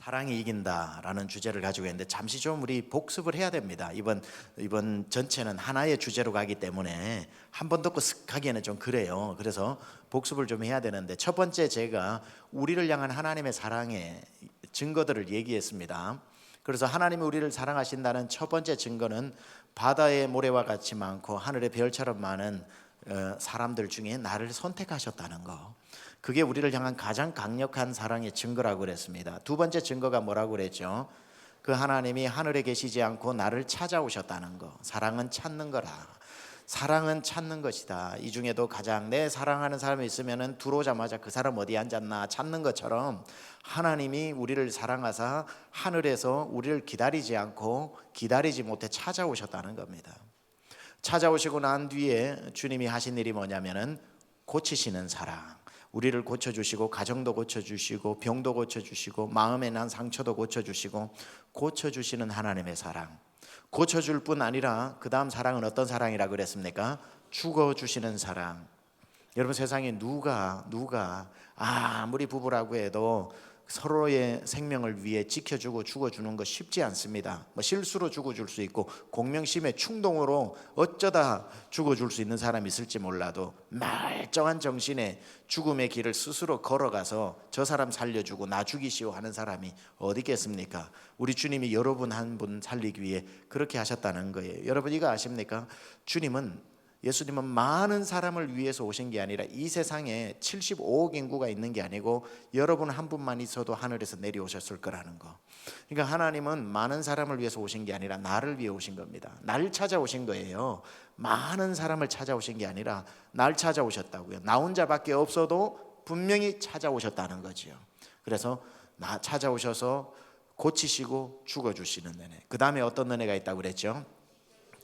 사랑이 이긴다라는 주제를 가지고 있는데 잠시 좀 우리 복습을 해야 됩니다. 이번 전체는 하나의 주제로 가기 때문에 한 번 듣고 쓱 하기에는 좀 그래요. 그래서 복습을 좀 해야 되는데, 첫 번째 제가 우리를 향한 하나님의 사랑의 증거들을 얘기했습니다. 그래서 하나님이 우리를 사랑하신다는 첫 번째 증거는 바다의 모래와 같이 많고 하늘의 별처럼 많은 사람들 중에 나를 선택하셨다는 거, 그게 우리를 향한 가장 강력한 사랑의 증거라고 그랬습니다. 두 번째 증거가 뭐라고 그랬죠? 그 하나님이 하늘에 계시지 않고 나를 찾아오셨다는 거. 사랑은 찾는 거라. 사랑은 찾는 것이다. 이 중에도 가장 내 사랑하는 사람이 있으면 들어오자마자 그 사람 어디 앉았나 찾는 것처럼, 하나님이 우리를 사랑하사 하늘에서 우리를 기다리지 않고 기다리지 못해 찾아오셨다는 겁니다. 찾아오시고 난 뒤에 주님이 하신 일이 뭐냐면은 고치시는 사랑. 우리를 고쳐주시고 가정도 고쳐주시고 병도 고쳐주시고 마음에 난 상처도 고쳐주시고 고쳐주시는 하나님의 사랑. 고쳐줄 뿐 아니라 그 다음 사랑은 어떤 사랑이라고 그랬습니까? 죽어주시는 사랑. 여러분, 세상에 누가 아무리 부부라고 해도 서로의 생명을 위해 지켜주고 죽어주는 거 쉽지 않습니다. 실수로 죽어줄 수 있고 공명심의 충동으로 어쩌다 죽어줄 수 있는 사람이 있을지 몰라도 말짱한 정신에 죽음의 길을 스스로 걸어가서 저 사람 살려주고 나 죽이시오 하는 사람이 어디 있겠습니까? 우리 주님이 여러분 한 분 살리기 위해 그렇게 하셨다는 거예요. 여러분, 이거 아십니까? 예수님은 많은 사람을 위해서 오신 게 아니라 이 세상에 75억 인구가 있는 게 아니고 여러분 한 분만 있어도 하늘에서 내려오셨을 거라는 거. 그러니까 하나님은 많은 사람을 위해서 오신 게 아니라 나를 위해 오신 겁니다. 날 찾아오신 거예요. 많은 사람을 찾아오신 게 아니라 날 찾아오셨다고요. 나 혼자밖에 없어도 분명히 찾아오셨다는 거죠. 그래서 나 찾아오셔서 고치시고 죽어주시는 은혜. 그 다음에 어떤 은혜가 있다고 그랬죠?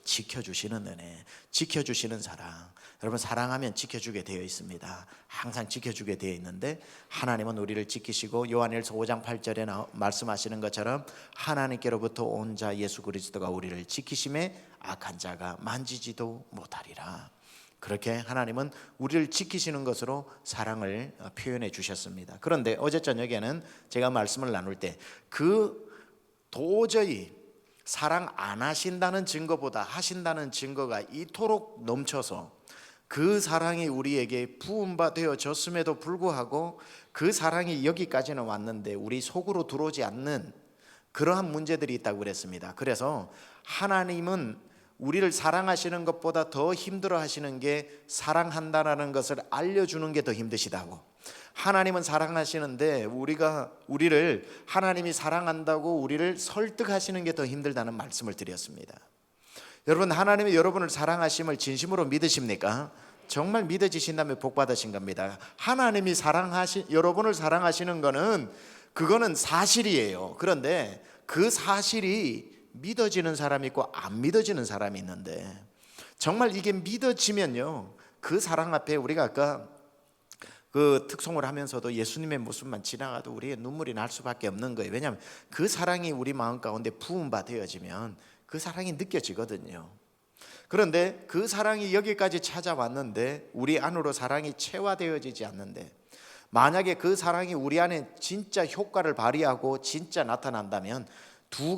지켜주시는 은혜, 지켜주시는 사랑. 여러분, 사랑하면 지켜주게 되어 있습니다. 항상 지켜주게 되어 있는데, 하나님은 우리를 지키시고 요한일서 5장 8절에 말씀하시는 것처럼 하나님께로부터 온 자 예수 그리스도가 우리를 지키심에 악한 자가 만지지도 못하리라. 그렇게 하나님은 우리를 지키시는 것으로 사랑을 표현해 주셨습니다. 그런데 어제 저녁에는 제가 말씀을 나눌 때 도저히 사랑 안 하신다는 증거보다 하신다는 증거가 이토록 넘쳐서 그 사랑이 우리에게 부음받아졌음에도 불구하고 그 사랑이 여기까지는 왔는데 우리 속으로 들어오지 않는 그러한 문제들이 있다고 그랬습니다. 그래서 하나님은 우리를 사랑하시는 것보다 더 힘들어 하시는 게 사랑한다라는 것을 알려주는 게 더 힘드시다고. 하나님은 사랑하시는데 우리를 하나님이 사랑한다고 우리를 설득하시는 게 더 힘들다는 말씀을 드렸습니다. 여러분, 하나님이 여러분을 사랑하심을 진심으로 믿으십니까? 정말 믿어지신다면 복 받으신 겁니다. 하나님이 여러분을 사랑하시는 그거는 사실이에요. 그런데 그 사실이 믿어지는 사람이 있고 안 믿어지는 사람이 있는데, 정말 이게 믿어지면요, 그 사랑 앞에 우리가 아까 그 특송을 하면서도 예수님의 모습만 지나가도 우리의 눈물이 날 수밖에 없는 거예요. 왜냐하면 그 사랑이 우리 마음 가운데 부음받아지면 그 사랑이 느껴지거든요. 그런데 그 사랑이 여기까지 찾아왔는데 우리 안으로 사랑이 체화되어지지 않는데, 만약에 그 사랑이 우리 안에 진짜 효과를 발휘하고 진짜 나타난다면 두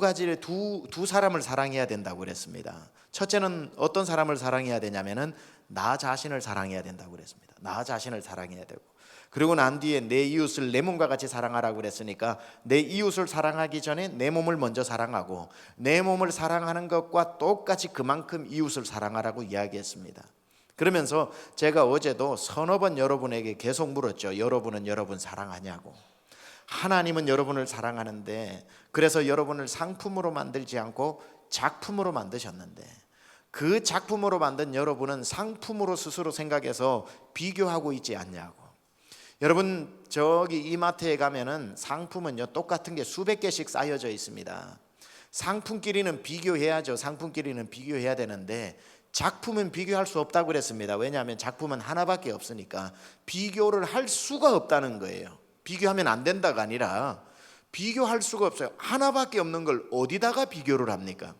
사람을 사랑해야 된다고 그랬습니다. 첫째는 어떤 사람을 사랑해야 되냐면은 나 자신을 사랑해야 된다고 그랬습니다. 나 자신을 사랑해야 되고, 그리고 난 뒤에 내 이웃을 내 몸과 같이 사랑하라고 그랬으니까 내 이웃을 사랑하기 전에 내 몸을 먼저 사랑하고, 내 몸을 사랑하는 것과 똑같이 그만큼 이웃을 사랑하라고 이야기했습니다. 그러면서 제가 어제도 서너 번 여러분에게 계속 물었죠. 여러분은 여러분 사랑하냐고. 하나님은 여러분을 사랑하는데, 그래서 여러분을 상품으로 만들지 않고 작품으로 만드셨는데, 그 작품으로 만든 여러분은 상품으로 스스로 생각해서 비교하고 있지 않냐고. 여러분, 저기 이마트에 가면은 상품은요, 똑같은 게 수백 개씩 쌓여져 있습니다. 상품끼리는 비교해야죠. 상품끼리는 비교해야 되는데 작품은 비교할 수 없다고 그랬습니다. 왜냐하면 작품은 하나밖에 없으니까 비교를 할 수가 없다는 거예요. 비교하면 안 된다가 아니라 비교할 수가 없어요. 하나밖에 없는 걸 어디다가 비교를 합니까?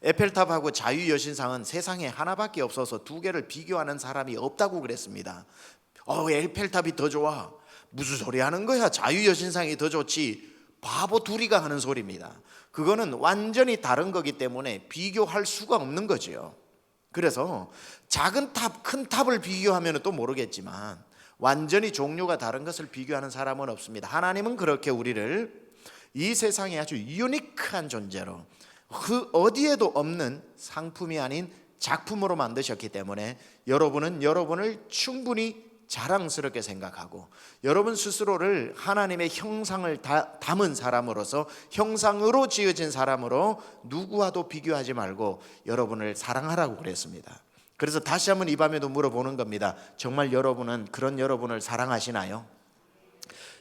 에펠탑하고 자유여신상은 세상에 하나밖에 없어서 두 개를 비교하는 사람이 없다고 그랬습니다. 에펠탑이 더 좋아. 무슨 소리 하는 거야? 자유여신상이 더 좋지. 바보 둘이가 하는 소리입니다. 그거는 완전히 다른 거기 때문에 비교할 수가 없는 거지요. 그래서 작은 탑, 큰 탑을 비교하면 또 모르겠지만 완전히 종류가 다른 것을 비교하는 사람은 없습니다. 하나님은 그렇게 우리를 이 세상에 아주 유니크한 존재로, 그 어디에도 없는 상품이 아닌 작품으로 만드셨기 때문에 여러분은 여러분을 충분히 자랑스럽게 생각하고 여러분 스스로를 하나님의 형상을 담은 사람으로서, 형상으로 지어진 사람으로 누구와도 비교하지 말고 여러분을 사랑하라고 그랬습니다. 그래서 다시 한번 이 밤에도 물어보는 겁니다. 정말 여러분은 그런 여러분을 사랑하시나요?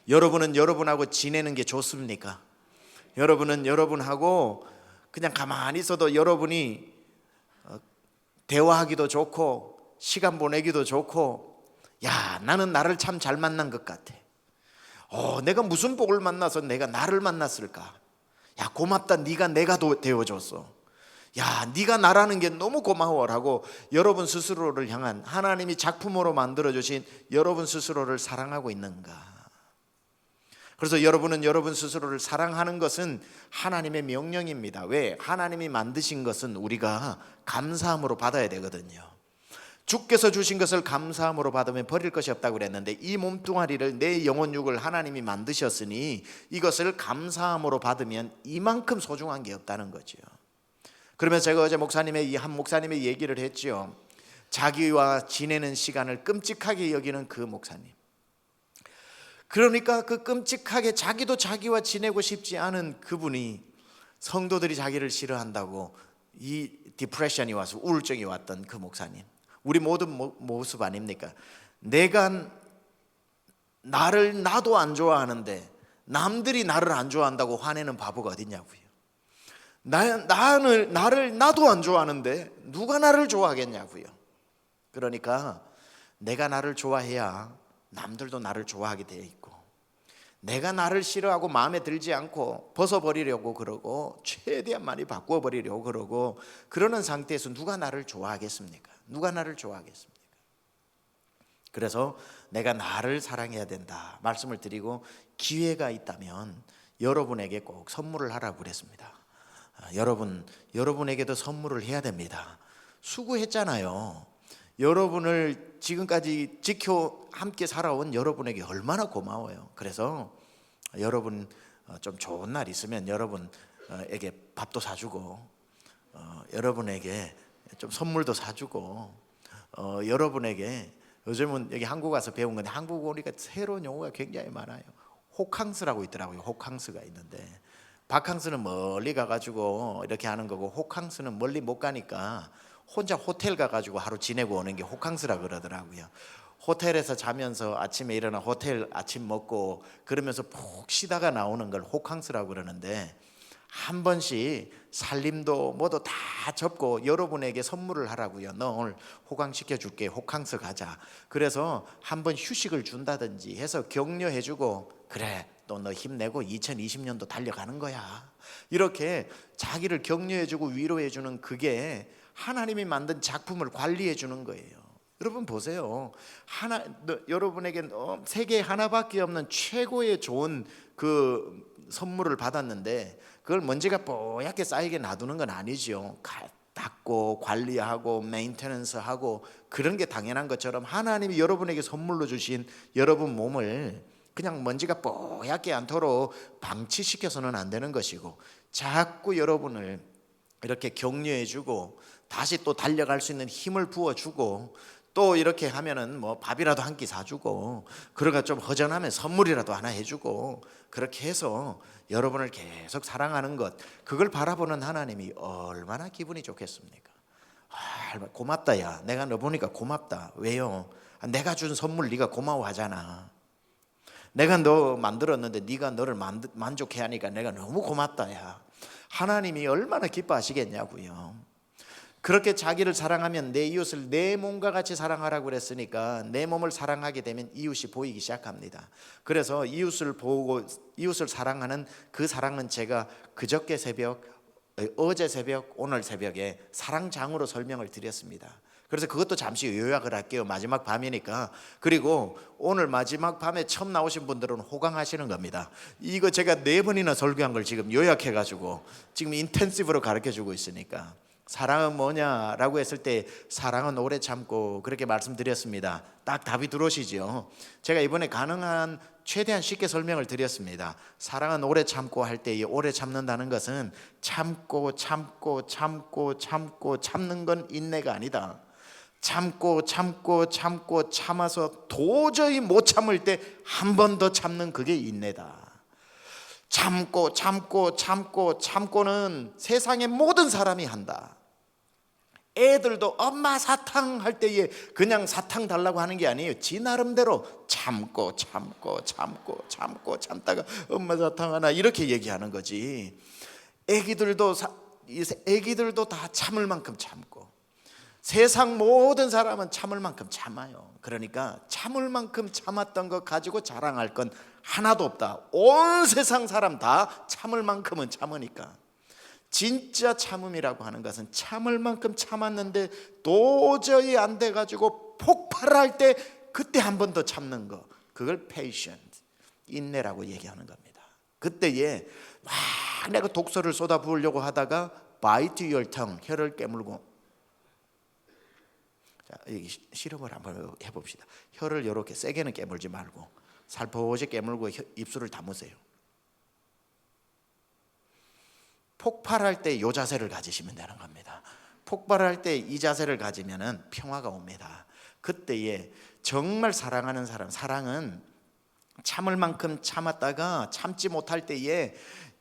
여러분은 여러분하고 지내는 게 좋습니까? 여러분은 여러분하고 그냥 가만히 있어도 여러분이 대화하기도 좋고 시간 보내기도 좋고, 야, 나는 나를 참 잘 만난 것 같아. 내가 무슨 복을 만나서 내가 나를 만났을까? 야, 고맙다. 네가 내가 되어줬어. 야, 네가 나라는 게 너무 고마워라고 여러분 스스로를 향한, 하나님이 작품으로 만들어주신 여러분 스스로를 사랑하고 있는가? 그래서 여러분은 여러분 스스로를 사랑하는 것은 하나님의 명령입니다. 왜? 하나님이 만드신 것은 우리가 감사함으로 받아야 되거든요. 주께서 주신 것을 감사함으로 받으면 버릴 것이 없다고 그랬는데, 이 몸뚱아리를, 내 영혼육을 하나님이 만드셨으니 이것을 감사함으로 받으면 이만큼 소중한 게 없다는 거죠. 그러면 제가 어제 한 목사님의 얘기를 했죠. 자기와 지내는 시간을 끔찍하게 여기는 그 목사님. 그러니까 그 끔찍하게 자기도 자기와 지내고 싶지 않은 그분이, 성도들이 자기를 싫어한다고 이 디프레션이 와서 우울증이 왔던 그 목사님, 우리 모든 모습 아닙니까? 내가 나를 나도 안 좋아하는데 남들이 나를 안 좋아한다고 화내는 바보가 어딨냐고요. 나를 나도 안 좋아하는데 누가 나를 좋아하겠냐고요. 그러니까 내가 나를 좋아해야 남들도 나를 좋아하게 되어 있고, 내가 나를 싫어하고 마음에 들지 않고 벗어버리려고 그러고 최대한 많이 바꾸어버리려고 그러고, 그러는 상태에서 누가 나를 좋아하겠습니까? 누가 나를 좋아하겠습니까? 그래서 내가 나를 사랑해야 된다 말씀을 드리고, 기회가 있다면 여러분에게 꼭 선물을 하라고 그랬습니다. 여러분에게도 선물을 해야 됩니다. 수고했잖아요. 여러분을 지금까지 함께 살아온 여러분에게 얼마나 고마워요. 그래서 여러분 좀 좋은 날 있으면 여러분에게 밥도 사주고, 여러분에게 좀 선물도 사주고, 여러분에게, 요즘은 여기 한국 와서 배운 건데 한국 오니까 새로운 용어가 굉장히 많아요. 호캉스라고 있더라고요. 호캉스가 있는데, 바캉스는 멀리 가가지고 이렇게 하는 거고, 호캉스는 멀리 못 가니까 혼자 호텔 가가지고 하루 지내고 오는 게 호캉스라 그러더라고요. 호텔에서 자면서 아침에 일어나 호텔 아침 먹고 그러면서 푹 쉬다가 나오는 걸 호캉스라고 그러는데, 한 번씩 살림도 뭐도 다 접고 여러분에게 선물을 하라고요. 너 오늘 호강시켜 줄게, 호캉스 가자. 그래서 한 번 휴식을 준다든지 해서 격려해주고, 그래 또 너 힘내고 2020년도 달려가는 거야, 이렇게 자기를 격려해주고 위로해주는, 그게 하나님이 만든 작품을 관리해주는 거예요. 여러분 보세요. 여러분에게 세계에 하나밖에 없는 최고의 좋은 그 선물을 받았는데 그걸 먼지가 뽀얗게 쌓이게 놔두는 건 아니죠. 닦고 관리하고 메인테넌스하고 그런 게 당연한 것처럼, 하나님이 여러분에게 선물로 주신 여러분 몸을 그냥 먼지가 뽀얗게 않도록 방치시켜서는 안 되는 것이고, 자꾸 여러분을 이렇게 격려해주고 다시 또 달려갈 수 있는 힘을 부어주고, 또 이렇게 하면은 뭐 밥이라도 한 끼 사주고, 그러가 좀 허전하면 선물이라도 하나 해주고, 그렇게 해서 여러분을 계속 사랑하는 것, 그걸 바라보는 하나님이 얼마나 기분이 좋겠습니까? 고맙다. 야, 내가 너 보니까 고맙다. 왜요? 내가 준 선물 네가 고마워하잖아. 내가 너 만들었는데 네가 너를 만족해 하니까 내가 너무 고맙다. 야, 하나님이 얼마나 기뻐하시겠냐고요. 그렇게 자기를 사랑하면 내 이웃을 내 몸과 같이 사랑하라고 그랬으니까, 내 몸을 사랑하게 되면 이웃이 보이기 시작합니다. 그래서 이웃을 보고 이웃을 사랑하는 그 사랑은 제가 그저께 새벽, 어제 새벽, 오늘 새벽에 사랑장으로 설명을 드렸습니다. 그래서 그것도 잠시 요약을 할게요. 마지막 밤이니까. 그리고 오늘 마지막 밤에 처음 나오신 분들은 호강하시는 겁니다. 이거 제가 4번이나 설교한 걸 지금 요약해가지고 지금 인텐시브로 가르쳐주고 있으니까. 사랑은 뭐냐라고 했을 때 사랑은 오래 참고 그렇게 말씀드렸습니다. 딱 답이 들어오시죠. 제가 이번에 가능한 최대한 쉽게 설명을 드렸습니다. 사랑은 오래 참고 할 때 이 오래 참는다는 것은 참고 참는 건 인내가 아니다. 참고 참아서 도저히 못 참을 때 한 번 더 참는 그게 인내다. 참고는 세상의 모든 사람이 한다. 애들도 엄마 사탕 할 때에 그냥 사탕 달라고 하는 게 아니에요. 지 나름대로 참다가 엄마 사탕 하나 이렇게 얘기하는 거지. 애기들도 다 참을 만큼 참고 세상 모든 사람은 참을 만큼 참아요. 그러니까 참을 만큼 참았던 거 가지고 자랑할 건 하나도 없다. 온 세상 사람 다 참을 만큼은 참으니까. 진짜 참음이라고 하는 것은 참을 만큼 참았는데 도저히 안 돼가지고 폭발할 때 그때 한 번 더 참는 거, 그걸 patient, 인내라고 얘기하는 겁니다. 그때에 막 내가 독소를 쏟아부으려고 하다가 bite your tongue, 혀를 깨물고. 자, 여기 실험을 한번 해봅시다. 혀를 이렇게 세게는 깨물지 말고 살포시 깨물고 입술을 다무세요. 폭발할 때 이 자세를 가지시면 되는 겁니다. 폭발할 때 이 자세를 가지면은 평화가 옵니다. 그때에 정말 사랑하는 사람, 사랑은 참을 만큼 참았다가 참지 못할 때에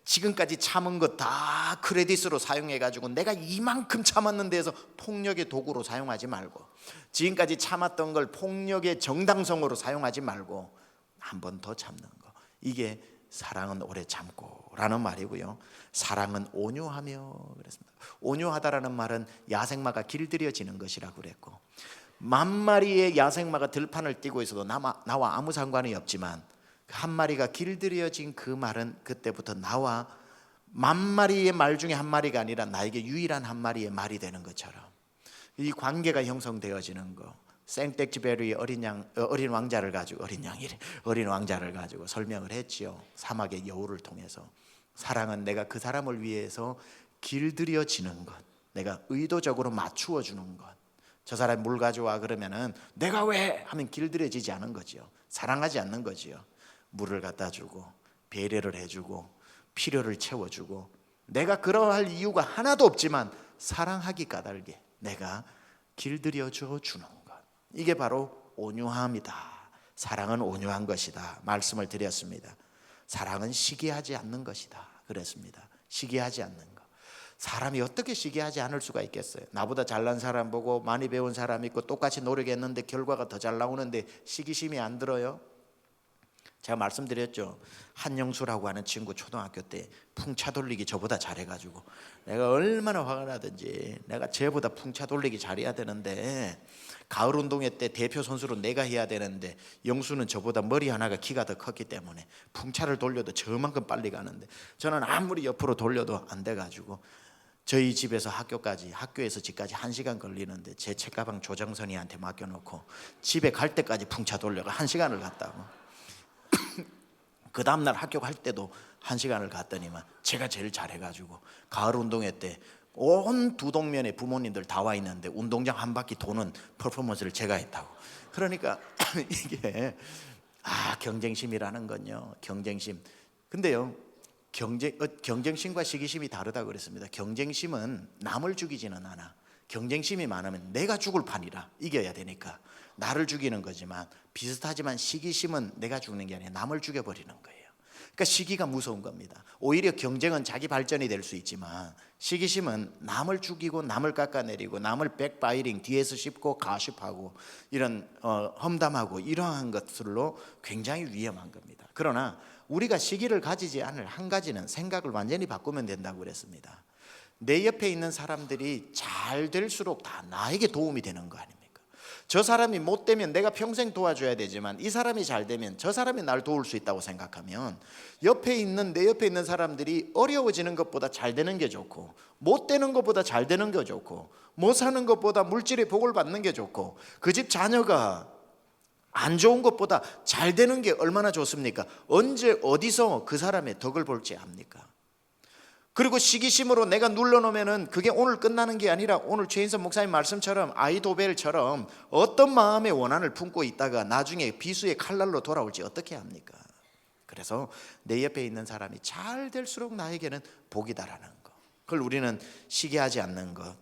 지금까지 참은 거 다 크레딧으로 사용해가지고 내가 이만큼 참았는데 해서 폭력의 도구로 사용하지 말고, 지금까지 참았던 걸 폭력의 정당성으로 사용하지 말고 한 번 더 참는 거, 이게 사랑은 오래 참고라는 말이고요. 사랑은 온유하며 그랬습니다. 온유하다라는 말은 야생마가 길들여지는 것이라고 그랬고, 만마리의 야생마가 들판을 뛰고 있어도 나와 아무 상관이 없지만 한 마리가 길들여진 그 말은 그때부터 나와 만마리의 말 중에 한 마리가 아니라 나에게 유일한 한 마리의 말이 되는 것처럼 이 관계가 형성되어지는 거. 생텍쥐베리의 어린 왕자를 가지고 어린 왕자를 가지고 설명을 했지요. 사막의 여우를 통해서 사랑은 내가 그 사람을 위해서 길들여지는 것, 내가 의도적으로 맞추어 주는 것. 저 사람이 물 가져와 그러면은 내가 왜 하면 길들여지지 않은 거지요. 사랑하지 않는 거지요. 물을 갖다 주고 배려를 해주고 필요를 채워주고, 내가 그러할 이유가 하나도 없지만 사랑하기 까닭에 내가 길들여줘 주는 것, 이게 바로 온유함이다. 사랑은 온유한 것이다 말씀을 드렸습니다. 사랑은 시기하지 않는 것이다 그랬습니다. 시기하지 않는 것. 사람이 어떻게 시기하지 않을 수가 있겠어요? 나보다 잘난 사람 보고 많이 배운 사람 있고 똑같이 노력했는데 결과가 더 잘 나오는데 시기심이 안 들어요? 제가 말씀드렸죠. 한영수라고 하는 친구 초등학교 때 풍차 돌리기 저보다 잘해가지고 내가 얼마나 화가 나든지 내가 쟤보다 풍차 돌리기 잘해야 되는데, 가을 운동회 때 대표 선수로 내가 해야 되는데 영수는 저보다 머리 하나가 키가 더 컸기 때문에 풍차를 돌려도 저만큼 빨리 가는데 저는 아무리 옆으로 돌려도 안 돼가지고 저희 집에서 학교까지, 학교에서 집까지 1시간 걸리는데 제 책가방 조정선이한테 맡겨놓고 집에 갈 때까지 풍차 돌려가 1시간을 갔다고. 그 다음날 학교 갈 때도 1시간을 갔더니만 제가 제일 잘해가지고 가을 운동회 때 온 두동면에 부모님들 다 와 있는데 운동장 한 바퀴 도는 퍼포먼스를 제가 했다고. 그러니까 이게 경쟁심이라는 건요, 경쟁심. 근데요, 경쟁심과 시기심이 다르다고 그랬습니다. 경쟁심은 남을 죽이지는 않아. 경쟁심이 많으면 내가 죽을 판이라 이겨야 되니까 나를 죽이는 거지만, 비슷하지만 시기심은 내가 죽는 게 아니라 남을 죽여버리는 거예요. 그러니까 시기가 무서운 겁니다. 오히려 경쟁은 자기 발전이 될 수 있지만 시기심은 남을 죽이고 남을 깎아내리고 남을 백바이링, 뒤에서 씹고 가십하고 이런 험담하고 이러한 것들로 굉장히 위험한 겁니다. 그러나 우리가 시기를 가지지 않을 한 가지는 생각을 완전히 바꾸면 된다고 그랬습니다. 내 옆에 있는 사람들이 잘 될수록 다 나에게 도움이 되는 거 아닙니까? 저 사람이 못 되면 내가 평생 도와줘야 되지만 이 사람이 잘 되면 저 사람이 날 도울 수 있다고 생각하면 내 옆에 있는 사람들이 어려워지는 것보다 잘 되는 게 좋고, 못 되는 것보다 잘 되는 게 좋고, 못 사는 것보다 물질의 복을 받는 게 좋고, 그 집 자녀가 안 좋은 것보다 잘 되는 게 얼마나 좋습니까? 언제 어디서 그 사람의 덕을 볼지 압니까? 그리고 시기심으로 내가 눌러놓으면은 그게 오늘 끝나는 게 아니라 오늘 최인선 목사님 말씀처럼 아이도벨처럼 어떤 마음의 원한을 품고 있다가 나중에 비수의 칼날로 돌아올지 어떻게 합니까? 그래서 내 옆에 있는 사람이 잘 될수록 나에게는 복이다라는 거, 그걸 우리는 시기하지 않는 것.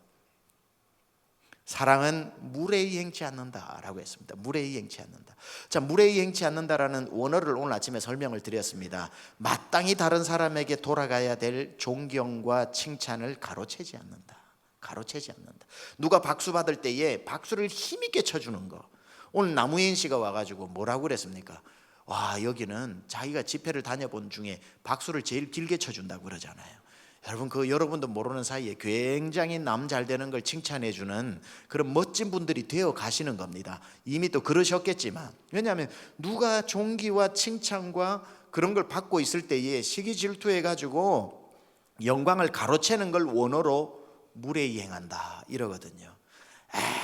사랑은 물에 이행치 않는다라고 했습니다. 물에 이행치 않는다. 자, 물에 이행치 않는다라는 원어를 오늘 아침에 설명을 드렸습니다. 마땅히 다른 사람에게 돌아가야 될 존경과 칭찬을 가로채지 않는다. 가로채지 않는다. 누가 박수 받을 때에 박수를 힘있게 쳐주는 거. 오늘 나무인 씨가 와가지고 뭐라고 그랬습니까? 와, 여기는 자기가 집회를 다녀본 중에 박수를 제일 길게 쳐준다고 그러잖아요. 여러분, 그 여러분도 모르는 사이에 굉장히 남 잘 되는 걸 칭찬해 주는 그런 멋진 분들이 되어 가시는 겁니다. 이미 또 그러셨겠지만, 왜냐하면 누가 존귀와 칭찬과 그런 걸 받고 있을 때에 시기 질투해 가지고 영광을 가로채는 걸 원어로 물에 이행한다 이러거든요.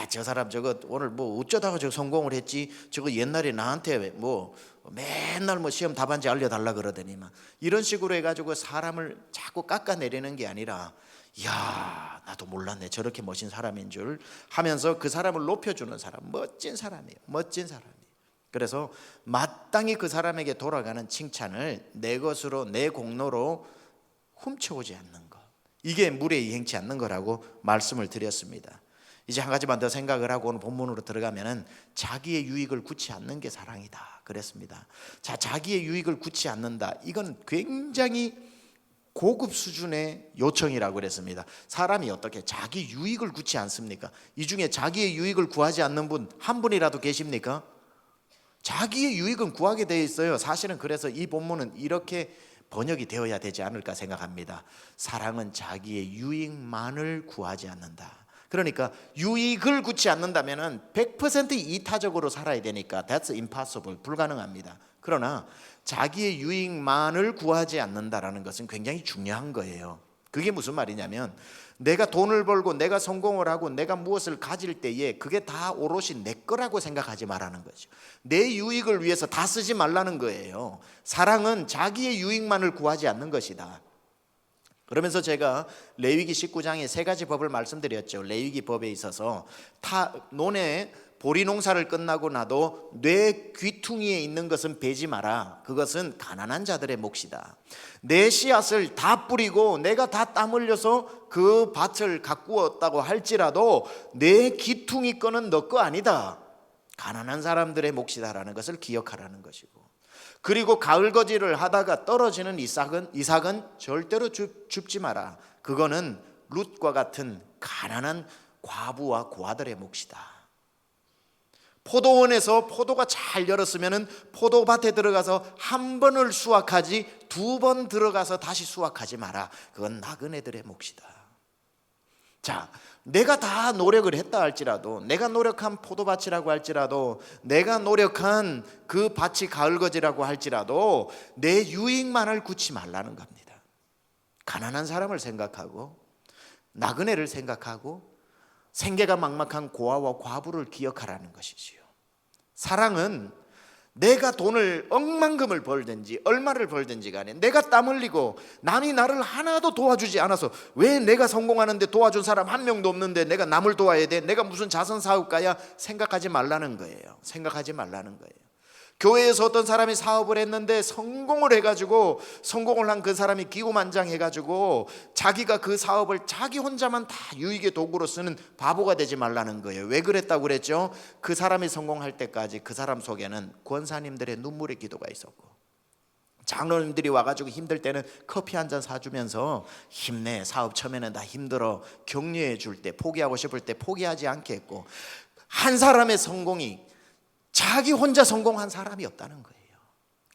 저 사람 저거 오늘 뭐 어쩌다가 저 성공을 했지, 저거 옛날에 나한테 뭐 맨날 뭐 시험 답안지 알려달라 그러더니만, 이런 식으로 해가지고 사람을 자꾸 깎아내리는 게 아니라, 이야 나도 몰랐네 저렇게 멋진 사람인 줄 하면서 그 사람을 높여주는 사람, 멋진 사람이에요. 멋진 사람이에요. 그래서 마땅히 그 사람에게 돌아가는 칭찬을 내 것으로, 내 공로로 훔쳐오지 않는 것, 이게 물에 이행치 않는 거라고 말씀을 드렸습니다. 이제 한 가지만 더 생각을 하고 오늘 본문으로 들어가면은 자기의 유익을 굳지 않는 게 사랑이다 그랬습니다. 자, 자기의 유익을 굳지 않는다, 이건 굉장히 고급 수준의 요청이라고 그랬습니다. 사람이 어떻게 자기 유익을 굳지 않습니까? 이 중에 자기의 유익을 구하지 않는 분 한 분이라도 계십니까? 자기의 유익은 구하게 되어 있어요. 사실은 그래서 이 본문은 이렇게 번역이 되어야 되지 않을까 생각합니다. 사랑은 자기의 유익만을 구하지 않는다. 그러니까 유익을 굳지 않는다면 100% 이타적으로 살아야 되니까 that's impossible, 불가능합니다. 그러나 자기의 유익만을 구하지 않는다라는 것은 굉장히 중요한 거예요. 그게 무슨 말이냐면, 내가 돈을 벌고 내가 성공을 하고 내가 무엇을 가질 때에 그게 다 오롯이 내 거라고 생각하지 말라는 거죠. 내 유익을 위해서 다 쓰지 말라는 거예요. 사랑은 자기의 유익만을 구하지 않는 것이다. 그러면서 제가 레위기 19장에 세 가지 법을 말씀드렸죠. 레위기 법에 있어서 논에 보리 농사를 끝나고 나도 내 귀퉁이에 있는 것은 베지 마라. 그것은 가난한 자들의 몫이다. 내 씨앗을 다 뿌리고 내가 다 땀 흘려서 그 밭을 가꾸었다고 할지라도 내 귀퉁이 거는 너 거 아니다. 가난한 사람들의 몫이다라는 것을 기억하라는 것이고, 그리고 가을거지를 하다가 떨어지는 이삭은 절대로 줍지 마라. 그거는 룻과 같은 가난한 과부와 고아들의 몫이다. 포도원에서 포도가 잘 열었으면 포도밭에 들어가서 한 번을 수확하지 두 번 들어가서 다시 수확하지 마라. 그건 나그네들의 몫이다. 자, 내가 다 노력을 했다 할지라도, 내가 노력한 포도밭이라고 할지라도, 내가 노력한 그 밭이 가을거지라고 할지라도 내 유익만을 굳지 말라는 겁니다. 가난한 사람을 생각하고 나그네를 생각하고 생계가 막막한 고아와 과부를 기억하라는 것이지요. 사랑은 내가 돈을 억만금을 벌든지 얼마를 벌든지 간에 내가 땀 흘리고 남이 나를 하나도 도와주지 않아서, 왜 내가 성공하는데 도와준 사람 한 명도 없는데 내가 남을 도와야 돼? 내가 무슨 자선사업가야? 생각하지 말라는 거예요. 생각하지 말라는 거예요. 교회에서 어떤 사람이 사업을 했는데 성공을 해가지고, 성공을 한 그 사람이 기고만장해가지고 자기가 그 사업을 자기 혼자만 다 유익의 도구로 쓰는 바보가 되지 말라는 거예요. 왜 그랬다고 그랬죠? 그 사람이 성공할 때까지 그 사람 속에는 권사님들의 눈물의 기도가 있었고, 장로님들이 와가지고 힘들 때는 커피 한 잔 사주면서 힘내, 사업 처음에는 다 힘들어, 격려해 줄 때, 포기하고 싶을 때 포기하지 않게 했고, 한 사람의 성공이 자기 혼자 성공한 사람이 없다는 거예요.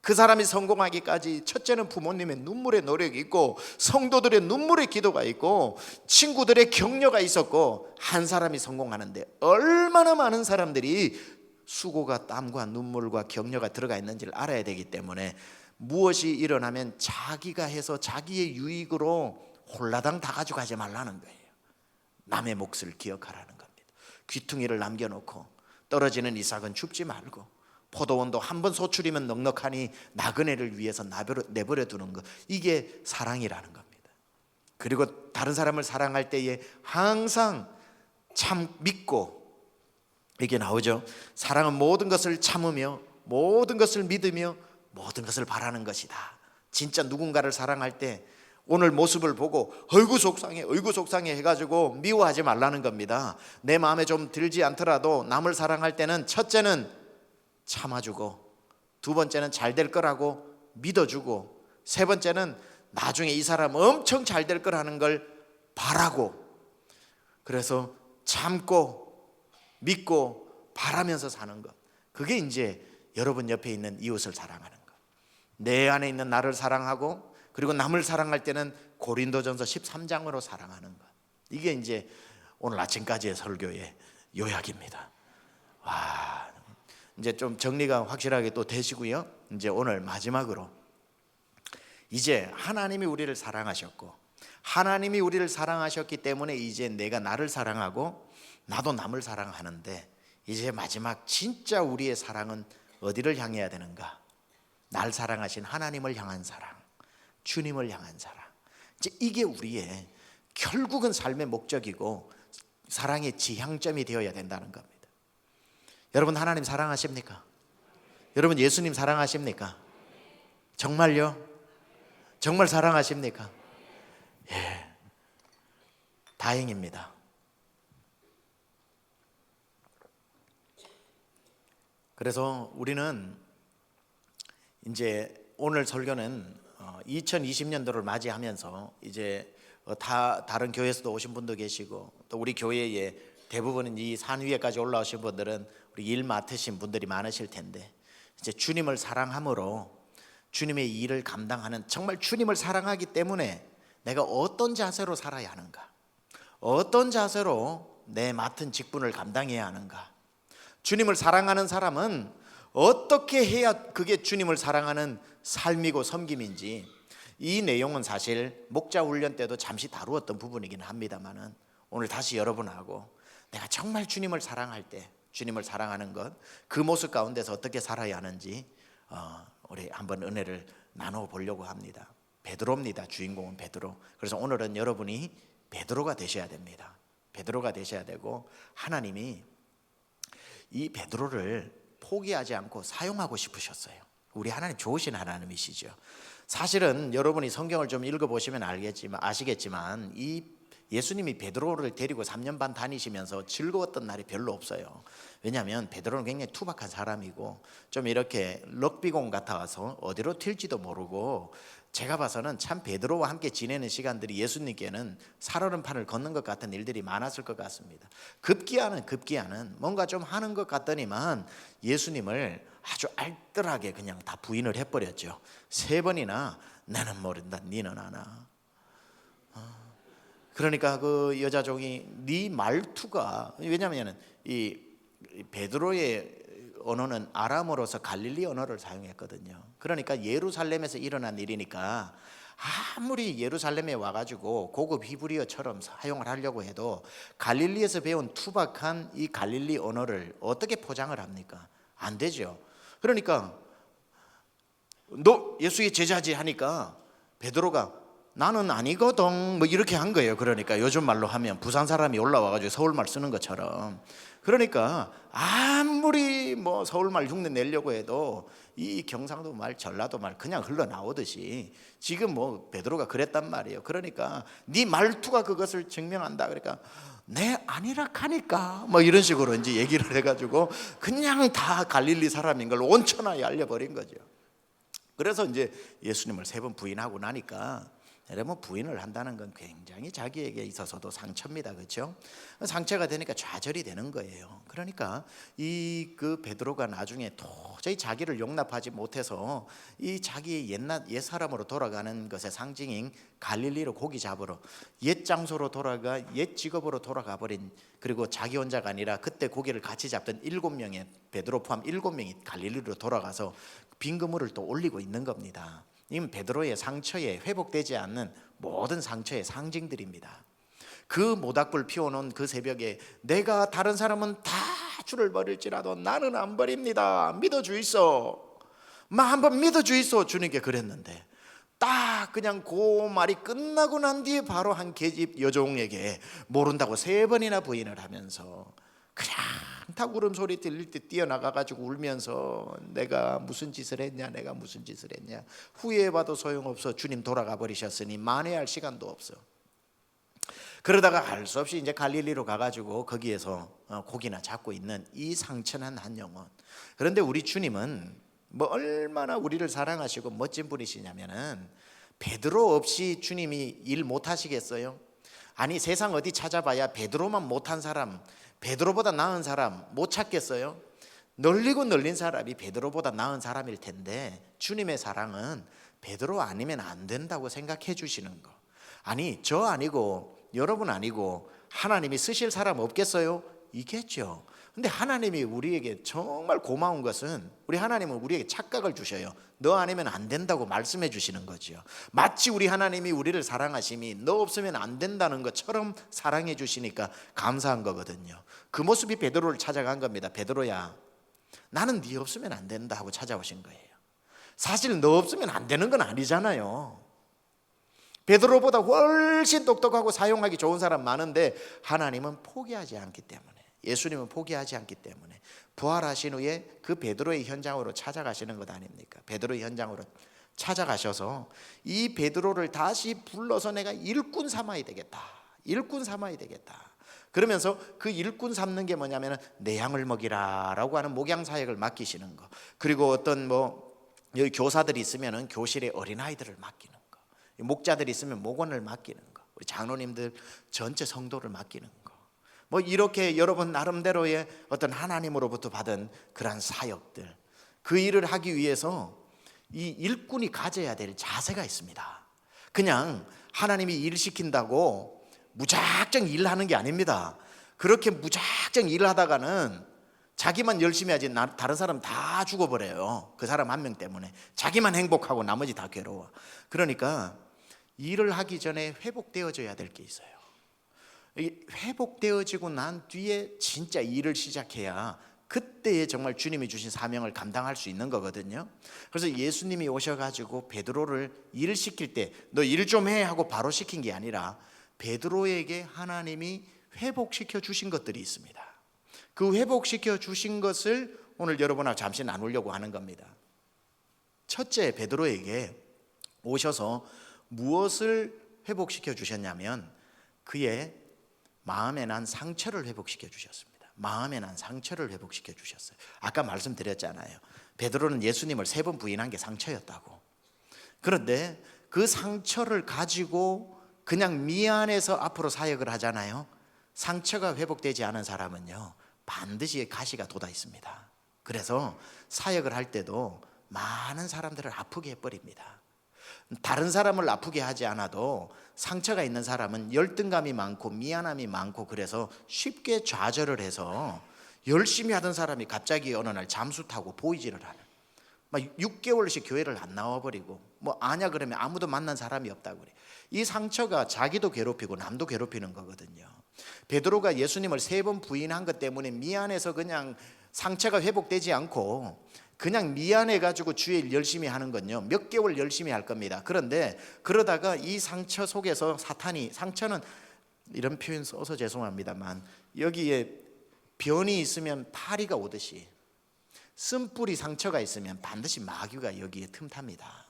그 사람이 성공하기까지 첫째는 부모님의 눈물의 노력이 있고, 성도들의 눈물의 기도가 있고, 친구들의 격려가 있었고, 한 사람이 성공하는데 얼마나 많은 사람들이 수고가, 땀과 눈물과 격려가 들어가 있는지를 알아야 되기 때문에 무엇이 일어나면 자기가 해서 자기의 유익으로 홀라당 다 가져가지 말라는 거예요. 남의 몫을 기억하라는 겁니다. 귀퉁이를 남겨놓고 떨어지는 이삭은 줍지 말고, 포도원도 한 번 소출이면 넉넉하니 나그네를 위해서 내버려 두는 것, 이게 사랑이라는 겁니다. 그리고 다른 사람을 사랑할 때에 항상 참 믿고, 이게 나오죠. 사랑은 모든 것을 참으며 모든 것을 믿으며 모든 것을 바라는 것이다. 진짜 누군가를 사랑할 때 오늘 모습을 보고 어이구 속상해 해가지고 미워하지 말라는 겁니다. 내 마음에 좀 들지 않더라도 남을 사랑할 때는 첫째는 참아주고, 두 번째는 잘 될 거라고 믿어주고, 세 번째는 나중에 이 사람 엄청 잘 될 거라는 걸 바라고, 그래서 참고 믿고 바라면서 사는 것, 그게 이제 여러분 옆에 있는 이웃을 사랑하는 것, 내 안에 있는 나를 사랑하고, 그리고 남을 사랑할 때는 고린도전서 13장으로 사랑하는 것, 이게 이제 오늘 아침까지의 설교의 요약입니다. 와, 이제 좀 정리가 확실하게 또 되시고요. 이제 오늘 마지막으로, 이제 하나님이 우리를 사랑하셨고, 하나님이 우리를 사랑하셨기 때문에 이제 내가 나를 사랑하고 나도 남을 사랑하는데, 이제 마지막 진짜 우리의 사랑은 어디를 향해야 되는가? 날 사랑하신 하나님을 향한 사랑, 주님을 향한 사랑. 이제 이게 우리의 결국은 삶의 목적이고 사랑의 지향점이 되어야 된다는 겁니다. 여러분, 하나님 사랑하십니까? 여러분, 예수님 사랑하십니까? 정말요? 정말 사랑하십니까? 예, 다행입니다. 그래서 우리는 이제 오늘 설교는 2020년도를 맞이하면서 이제 다른 교회에서도 오신 분도 계시고, 또 우리 교회에 대부분은 이 산 위에까지 올라오신 분들은 우리 일 맡으신 분들이 많으실 텐데, 이제 주님을 사랑함으로 주님의 일을 감당하는, 정말 주님을 사랑하기 때문에 내가 어떤 자세로 살아야 하는가, 어떤 자세로 내 맡은 직분을 감당해야 하는가, 주님을 사랑하는 사람은 어떻게 해야 그게 주님을 사랑하는 삶이고 섬김인지, 이 내용은 사실 목자 훈련 때도 잠시 다루었던 부분이긴 합니다만은, 오늘 다시 여러분하고 내가 정말 주님을 사랑할 때, 주님을 사랑하는 것, 그 모습 가운데서 어떻게 살아야 하는지 우리 한번 은혜를 나눠 보려고 합니다. 베드로입니다. 주인공은 베드로. 그래서 오늘은 여러분이 베드로가 되셔야 됩니다. 베드로가 되셔야 되고, 하나님이 이 베드로를 포기하지 않고 사용하고 싶으셨어요. 우리 하나님 좋으신 하나님이시죠. 사실은 여러분이 성경을 좀 읽어보시면 아시겠지만 이 예수님이 베드로를 데리고 3년 반 다니시면서 즐거웠던 날이 별로 없어요. 왜냐하면 베드로는 굉장히 투박한 사람이고 좀 이렇게 럭비공 같아서 어디로 튈지도 모르고, 제가 봐서는 참 베드로와 함께 지내는 시간들이 예수님께는 살얼음판을 걷는 것 같은 일들이 많았을 것 같습니다. 급기야는 뭔가 좀 하는 것 같더니만 예수님을 아주 알뜰하게 그냥 다 부인을 해버렸죠. 3번이나 나는 모른다, 니는 아나. 그러니까 그 여자 종이 네 말투가, 왜냐하면 이 베드로의 언어는 아람어로서 갈릴리 언어를 사용했거든요. 그러니까 예루살렘에서 일어난 일이니까 아무리 예루살렘에 와가지고 고급 히브리어처럼 사용을 하려고 해도 갈릴리에서 배운 투박한 이 갈릴리 언어를 어떻게 포장을 합니까? 안 되죠. 그러니까 너 예수의 제자지 하니까 베드로가 나는 아니거든 뭐 이렇게 한 거예요. 그러니까 요즘 말로 하면 부산 사람이 올라와가지고 서울말 쓰는 것처럼. 그러니까 아무리 뭐 서울말 흉내 내려고 해도 이 경상도 말, 전라도 말 그냥 흘러나오듯이 지금 뭐 베드로가 그랬단 말이에요. 그러니까 네 말투가 그것을 증명한다. 그러니까 내 아니라 하니까 뭐 이런 식으로 이제 얘기를 해가지고 그냥 다 갈릴리 사람인 걸 온천하에 알려버린 거죠. 그래서 이제 예수님을 3번 부인하고 나니까 여러분, 부인을 한다는 건 굉장히 자기에게 있어서도 상처입니다. 그렇죠? 상처가 되니까 좌절이 되는 거예요. 그러니까 그 베드로가 나중에 도저히 자기를 용납하지 못해서 이 자기의 옛 사람으로 돌아가는 것의 상징인 갈릴리로 고기 잡으러 옛 장소로 돌아가 옛 직업으로 돌아가 버린, 그리고 자기 혼자가 아니라 그때 고기를 같이 잡던 7명의 베드로 포함 7명이 갈릴리로 돌아가서 빈 그물을 또 올리고 있는 겁니다. 이건 베드로의 상처에 회복되지 않는 모든 상처의 상징들입니다. 그 모닥불 피워놓은 그 새벽에 내가 다른 사람은 다 주를 버릴지라도 나는 안 버립니다. 믿어주이소. 한번 믿어주이소. 주님께 그랬는데 딱 그냥 그 말이 끝나고 난 뒤에 바로 한 계집 여종에게 모른다고 3번이나 부인을 하면서 그냥 탁 울음소리 들릴 때 뛰어나가가지고 울면서 내가 무슨 짓을 했냐, 내가 무슨 짓을 했냐, 후회해봐도 소용없어. 주님 돌아가 버리셨으니 만회할 시간도 없어. 그러다가 할 수 없이 이제 갈릴리로 가가지고 거기에서 고기나 잡고 있는 이 상처난 한 영혼. 그런데 우리 주님은 뭐 얼마나 우리를 사랑하시고 멋진 분이시냐면은 베드로 없이 주님이 일 못하시겠어요? 아니, 세상 어디 찾아봐야 베드로만 못한 사람, 베드로보다 나은 사람 못 찾겠어요? 널리고 널린 사람이 베드로보다 나은 사람일 텐데 주님의 사랑은 베드로 아니면 안 된다고 생각해 주시는 거. 아니, 저 아니고 여러분 아니고 하나님이 쓰실 사람 없겠어요? 있겠죠. 근데 하나님이 우리에게 정말 고마운 것은 우리 하나님은 우리에게 착각을 주셔요. 너 아니면 안 된다고 말씀해 주시는 거죠. 마치 우리 하나님이 우리를 사랑하심이 너 없으면 안 된다는 것처럼 사랑해 주시니까 감사한 거거든요. 그 모습이 베드로를 찾아간 겁니다. 베드로야, 나는 네 없으면 안 된다 하고 찾아오신 거예요. 사실 너 없으면 안 되는 건 아니잖아요. 베드로보다 훨씬 똑똑하고 사용하기 좋은 사람 많은데 하나님은 포기하지 않기 때문에, 예수님은 포기하지 않기 때문에 부활하신 후에 그 베드로의 현장으로 찾아가시는 것 아닙니까? 베드로의 현장으로 찾아가셔서 이 베드로를 다시 불러서 내가 일꾼 삼아야 되겠다, 일꾼 삼아야 되겠다. 그러면서 그 일꾼 삼는 게 뭐냐면 내 양을 먹이라라고 하는 목양 사역을 맡기시는 거. 그리고 어떤 여기 교사들이 있으면 교실에 어린아이들을 맡기는 거, 목자들이 있으면 목원을 맡기는 거, 우리 장로님들 전체 성도를 맡기는 거. 이렇게 여러분 나름대로의 어떤 하나님으로부터 받은 그러한 사역들, 그 일을 하기 위해서 이 일꾼이 가져야 될 자세가 있습니다. 그냥 하나님이 일 시킨다고 무작정 일하는 게 아닙니다. 그렇게 무작정 일하다가는 자기만 열심히 하지 다른 사람 다 죽어버려요. 그 사람 한 명 때문에 자기만 행복하고 나머지 다 괴로워. 그러니까 일을 하기 전에 회복되어져야 될 게 있어요. 회복되어지고 난 뒤에 진짜 일을 시작해야 그때에 정말 주님이 주신 사명을 감당할 수 있는 거거든요. 그래서 예수님이 오셔가지고 베드로를 일 시킬 때 너 일 좀 해 하고 바로 시킨 게 아니라 베드로에게 하나님이 회복시켜 주신 것들이 있습니다. 그 회복시켜 주신 것을 오늘 여러분하고 잠시 나누려고 하는 겁니다. 첫째, 베드로에게 오셔서 무엇을 회복시켜 주셨냐면 그의 마음에 난 상처를 회복시켜 주셨습니다. 마음에 난 상처를 회복시켜 주셨어요. 아까 말씀드렸잖아요. 베드로는 예수님을 3번 부인한 게 상처였다고. 그런데 그 상처를 가지고 그냥 미안해서 앞으로 사역을 하잖아요. 상처가 회복되지 않은 사람은요, 반드시 가시가 돋아 있습니다. 그래서 사역을 할 때도 많은 사람들을 아프게 해버립니다. 다른 사람을 아프게 하지 않아도 상처가 있는 사람은 열등감이 많고 미안함이 많고 그래서 쉽게 좌절을 해서 열심히 하던 사람이 갑자기 어느 날 잠수 타고 보이지를 않아요. 막 6개월씩 교회를 안 나와버리고 아냐 그러면 아무도 만난 사람이 없다고 그래. 이 상처가 자기도 괴롭히고 남도 괴롭히는 거거든요. 베드로가 예수님을 3번 부인한 것 때문에 미안해서 그냥 상처가 회복되지 않고 그냥 미안해가지고 주의 일 열심히 하는 건요, 몇 개월 열심히 할 겁니다. 그런데 그러다가 이 상처 속에서 사탄이, 상처는 이런 표현 써서 죄송합니다만 여기에 변이 있으면 파리가 오듯이 쓴뿌리 상처가 있으면 반드시 마귀가 여기에 틈탑니다.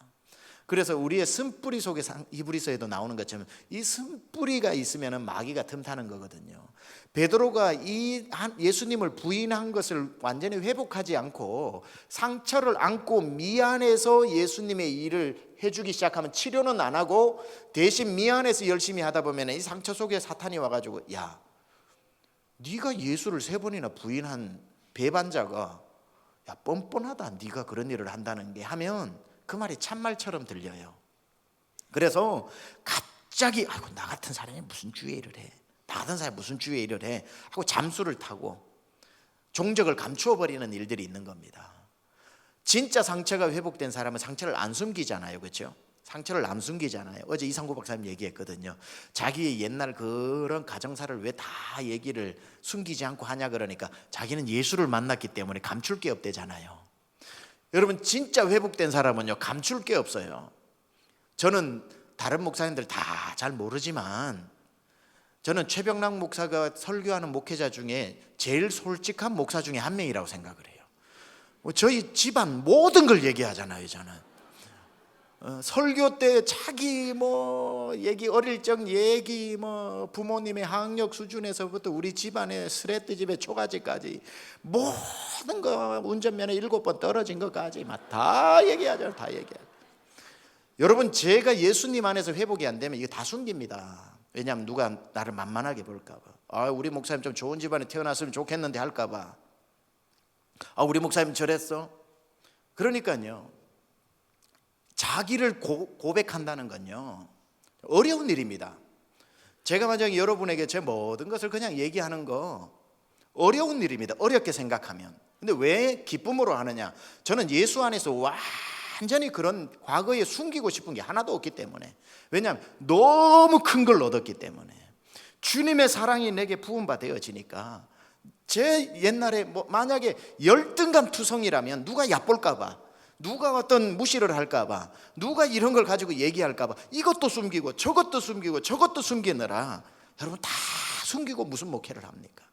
그래서 우리의 쓴뿌리 속에 히브리서에도 나오는 것처럼 이 쓴뿌리가 있으면 마귀가 틈타는 거거든요. 베드로가 이 예수님을 부인한 것을 완전히 회복하지 않고 상처를 안고 미안해서 예수님의 일을 해주기 시작하면 치료는 안 하고 대신 미안해서 열심히 하다 보면 이 상처 속에 사탄이 와가지고 야, 네가 예수를 3번이나 부인한 배반자가 야 뻔뻔하다, 네가 그런 일을 한다는 게 하면 그 말이 참말처럼 들려요. 그래서 갑자기 아이고 나 같은 사람이 무슨 주의 일을 해, 나 같은 사람이 무슨 주의 일을 해 하고 잠수를 타고 종적을 감추어 버리는 일들이 있는 겁니다. 진짜 상처가 회복된 사람은 상처를 안 숨기잖아요, 그렇죠? 상처를 안 숨기잖아요. 어제 이상구 박사님 얘기했거든요. 자기의 옛날 그런 가정사를 왜 다 얘기를 숨기지 않고 하냐 그러니까 자기는 예수를 만났기 때문에 감출 게 없대잖아요. 여러분 진짜 회복된 사람은요 감출 게 없어요. 저는 다른 목사님들 다 잘 모르지만 저는 최병락 목사가 설교하는 목회자 중에 제일 솔직한 목사 중에 한 명이라고 생각을 해요. 저희 집안 모든 걸 얘기하잖아요. 저는 설교 때 자기 얘기, 어릴 적 얘기, 부모님의 학력 수준에서부터 우리 집안의 스레트 집의 초가지까지 모든 거, 운전면허 7번 떨어진 것까지 막 다 얘기하죠. 다 얘기하죠. 여러분 제가 예수님 안에서 회복이 안 되면 이거 다 숨깁니다. 왜냐하면 누가 나를 만만하게 볼까 봐. 우리 목사님 좀 좋은 집안에 태어났으면 좋겠는데 할까 봐. 우리 목사님 저랬어. 그러니까요 자기를 고백한다는 건요 어려운 일입니다. 제가 만약에 여러분에게 제 모든 것을 그냥 얘기하는 거 어려운 일입니다. 어렵게 생각하면. 근데 왜 기쁨으로 하느냐? 저는 예수 안에서 완전히 그런 과거에 숨기고 싶은 게 하나도 없기 때문에. 왜냐하면 너무 큰 걸 얻었기 때문에. 주님의 사랑이 내게 부음받아지니까. 제 옛날에 만약에 열등감 투성이라면 누가 얕볼까 봐, 누가 어떤 무시를 할까 봐, 누가 이런 걸 가지고 얘기할까 봐 이것도 숨기고 저것도 숨기고 저것도 숨기느라 여러분 다 숨기고 무슨 목회를 합니까?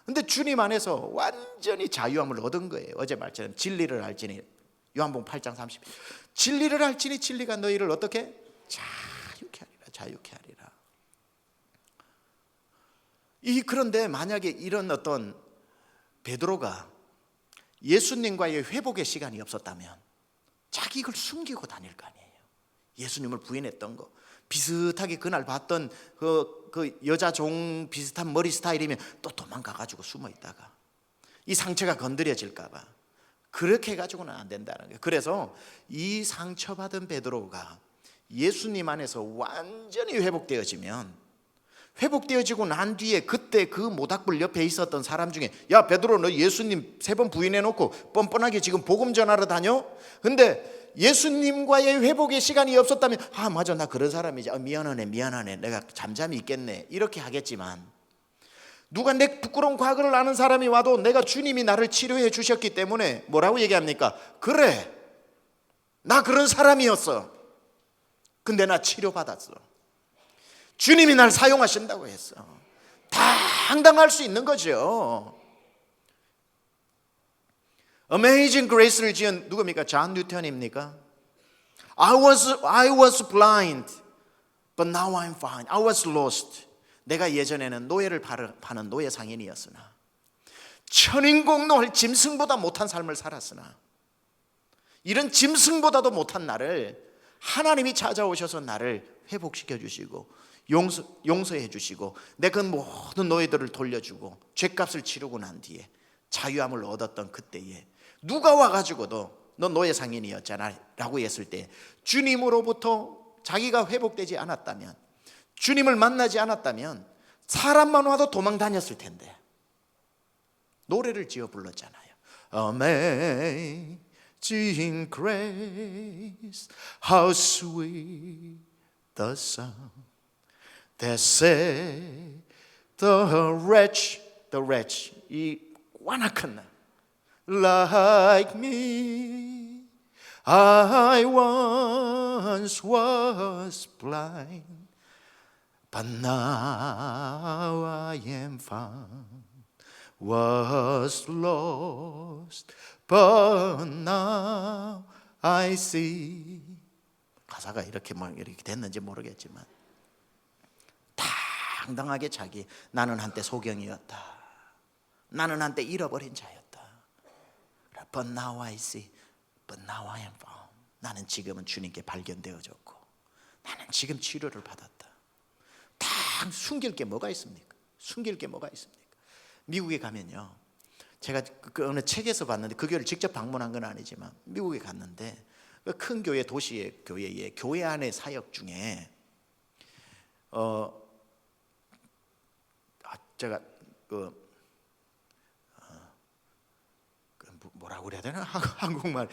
근데 주님 안에서 완전히 자유함을 얻은 거예요. 어제 말처럼 진리를 알지니, 요한복음 8장 30, 진리를 알지니 진리가 너희를 어떻게? 자유케 하리라. 자유케 하리라. 그런데 만약에 이런 어떤 베드로가 예수님과의 회복의 시간이 없었다면 자기 이걸 숨기고 다닐 거 아니에요. 예수님을 부인했던 거, 비슷하게 그날 봤던 그 여자 종 비슷한 머리 스타일이면 또 도망가가지고 숨어 있다가 이 상처가 건드려질까 봐 그렇게 해가지고는 안 된다는 거예요. 그래서 이 상처받은 베드로가 예수님 안에서 완전히 회복되어지고 난 뒤에 그때 그 모닥불 옆에 있었던 사람 중에 야 베드로 너 예수님 3번 부인해놓고 뻔뻔하게 지금 복음 전하러 다녀? 근데 예수님과의 회복의 시간이 없었다면 맞아 나 그런 사람이지, 미안하네 내가 잠잠히 있겠네 이렇게 하겠지만, 누가 내 부끄러운 과거를 아는 사람이 와도 내가 주님이 나를 치료해 주셨기 때문에 뭐라고 얘기합니까? 그래 나 그런 사람이었어. 근데 나 치료받았어. 주님이 날 사용하신다고 했어. 당당할 수 있는 거죠. Amazing Grace를 지은 누굽니까? 존 뉴턴입니까? I was blind, but now I'm fine. I was lost. 내가 예전에는 노예를 파는 노예 상인이었으나 천인공노할 짐승보다 못한 삶을 살았으나 이런 짐승보다도 못한 나를 하나님이 찾아오셔서 나를 회복시켜 주시고 용서해 주시고 내 그 모든 노예들을 돌려주고 죄값을 치르고 난 뒤에 자유함을 얻었던 그때에 누가 와가지고도 너 노예 상인이었잖아 라고 했을 때 주님으로부터 자기가 회복되지 않았다면, 주님을 만나지 않았다면 사람만 와도 도망 다녔을 텐데 노래를 지어 불렀잖아요. Amazing grace, how sweet the sound that saved the wretch, 이 완악한 나, like me. I once was blind, but now I am found. Was lost, but now I see. 가사가 이렇게 됐는지 모르겠지만 당당하게 나는 한때 소경이었다. 나는 한때 잃어버린 자였다. But now I see. But now I am found. 나는 지금은 주님께 발견되어졌고 나는 지금 치료를 받았다. 다 숨길 게 뭐가 있습니까? 숨길 게 뭐가 있습니까? 미국에 가면요, 제가 그 어느 책에서 봤는데 그 교회를 직접 방문한 건 아니지만 미국에 갔는데 그 큰 교회 도시의 교회에 교회 안의 사역 중에 제가 뭐라고 그래야 되나? 한국말.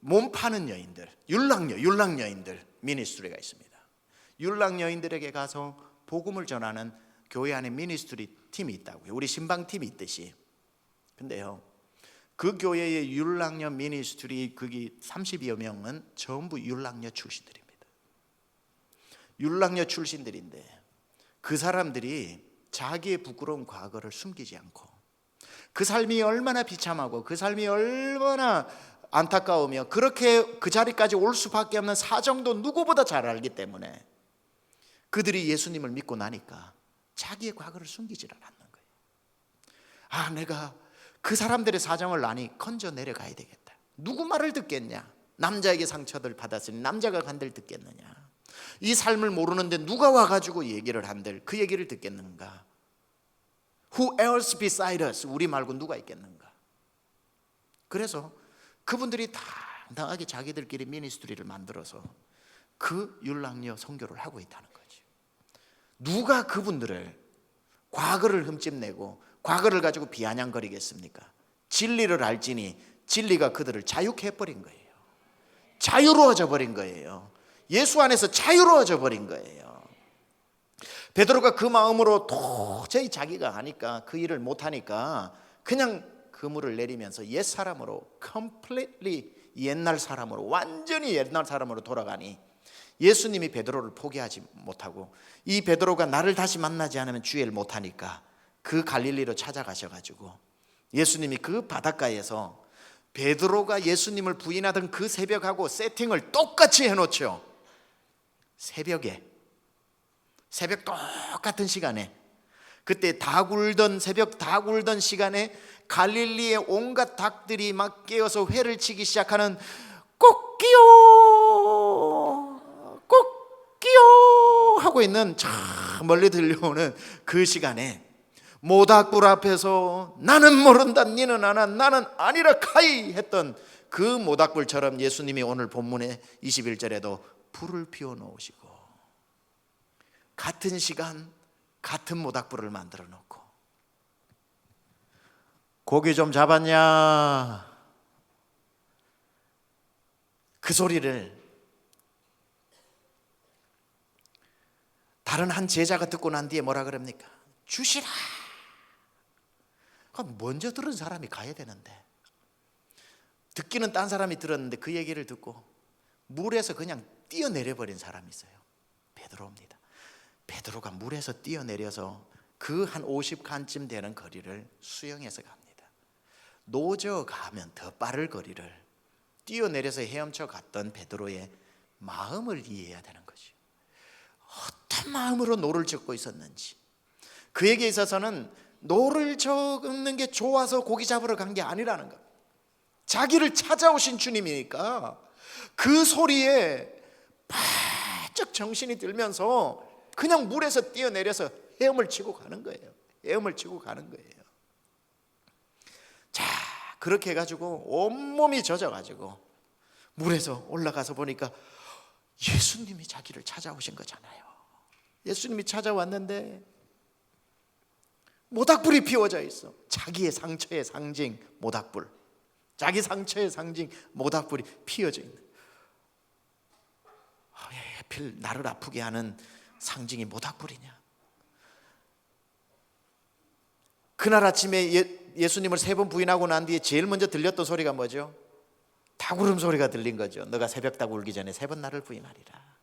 몸 파는 여인들, 율랑 여인들 미니스트리가 있습니다. 율랑 여인들에게 가서 복음을 전하는 교회 안에 미니스트리 팀이 있다고요. 우리 신방팀이 있듯이. 근데요, 그 교회의 율랑녀 미니스트리 거기 30여 명은 전부 율랑녀 출신들입니다. 율랑녀 출신들인데 그 사람들이 자기의 부끄러운 과거를 숨기지 않고 그 삶이 얼마나 비참하고 그 삶이 얼마나 안타까우며 그렇게 그 자리까지 올 수밖에 없는 사정도 누구보다 잘 알기 때문에 그들이 예수님을 믿고 나니까 자기의 과거를 숨기지를 않는 거예요. 내가 그 사람들의 사정을 아니 건져 내려가야 되겠다. 누구 말을 듣겠냐? 남자에게 상처를 받았으니 남자가 간들 듣겠느냐? 이 삶을 모르는데 누가 와가지고 얘기를 한들 그 얘기를 듣겠는가? Who else beside us? 우리 말고 누가 있겠는가? 그래서 그분들이 당당하게 자기들끼리 미니스트리를 만들어서 그 율랑녀 선교를 하고 있다는 거지. 누가 그분들을 과거를 흠집내고 과거를 가지고 비아냥거리겠습니까? 진리를 알지니 진리가 그들을 자유케 해버린 거예요. 자유로워져 버린 거예요. 예수 안에서 자유로워져 버린 거예요. 베드로가 그 마음으로 도저히 자기가 하니까 그 일을 못하니까 그냥 그물을 내리면서 옛사람으로 completely 옛날 사람으로 완전히 옛날 사람으로 돌아가니 예수님이 베드로를 포기하지 못하고 이 베드로가 나를 다시 만나지 않으면 주의를 못하니까 그 갈릴리로 찾아가셔가지고 예수님이 그 바닷가에서 베드로가 예수님을 부인하던 그 새벽하고 세팅을 똑같이 해놓죠. 새벽 똑같은 시간에 그때 새벽 다 굴던 시간에 갈릴리의 온갖 닭들이 막 깨어서 회를 치기 시작하는 꼭끼요 하고 있는 저 멀리 들려오는 그 시간에 모닥불 앞에서 나는 모른다 니는 아나 나는 아니라 카이 했던 그 모닥불처럼 예수님이 오늘 본문의 21절에도 불을 피워 놓으시고 같은 시간 같은 모닥불을 만들어 놓고 고기 좀 잡았냐? 그 소리를 다른 한 제자가 듣고 난 뒤에 뭐라 그럽니까? 주시라. 먼저 들은 사람이 가야 되는데 듣기는 딴 사람이 들었는데 그 얘기를 듣고 물에서 그냥 뛰어내려 버린 사람이 있어요. 베드로입니다. 베드로가 물에서 뛰어내려서 그 한 50칸쯤 되는 거리를 수영해서 갑니다. 노저 가면 더 빠를 거리를 뛰어내려서 헤엄쳐 갔던 베드로의 마음을 이해해야 되는 거죠. 어떤 마음으로 노를 젓고 있었는지. 그에게 있어서는 노를 젓는 게 좋아서 고기 잡으러 간 게 아니라는 것. 자기를 찾아오신 주님이니까 그 소리에 바짝 정신이 들면서 그냥 물에서 뛰어내려서 헤엄을 치고 가는 거예요. 헤엄을 치고 가는 거예요. 자, 그렇게 해가지고 온몸이 젖어가지고 물에서 올라가서 보니까 예수님이 자기를 찾아오신 거잖아요. 예수님이 찾아왔는데 모닥불이 피워져 있어. 자기의 상처의 상징 모닥불, 자기 상처의 상징 모닥불이 피워져 있는. 왜 하필 나를 아프게 하는 상징이 모닥불이냐? 그날 아침에 예수님을 3번 부인하고 난 뒤에 제일 먼저 들렸던 소리가 뭐죠? 닭울음 소리가 들린 거죠. 너가 새벽 닭 울기 전에 3번 나를 부인하리라.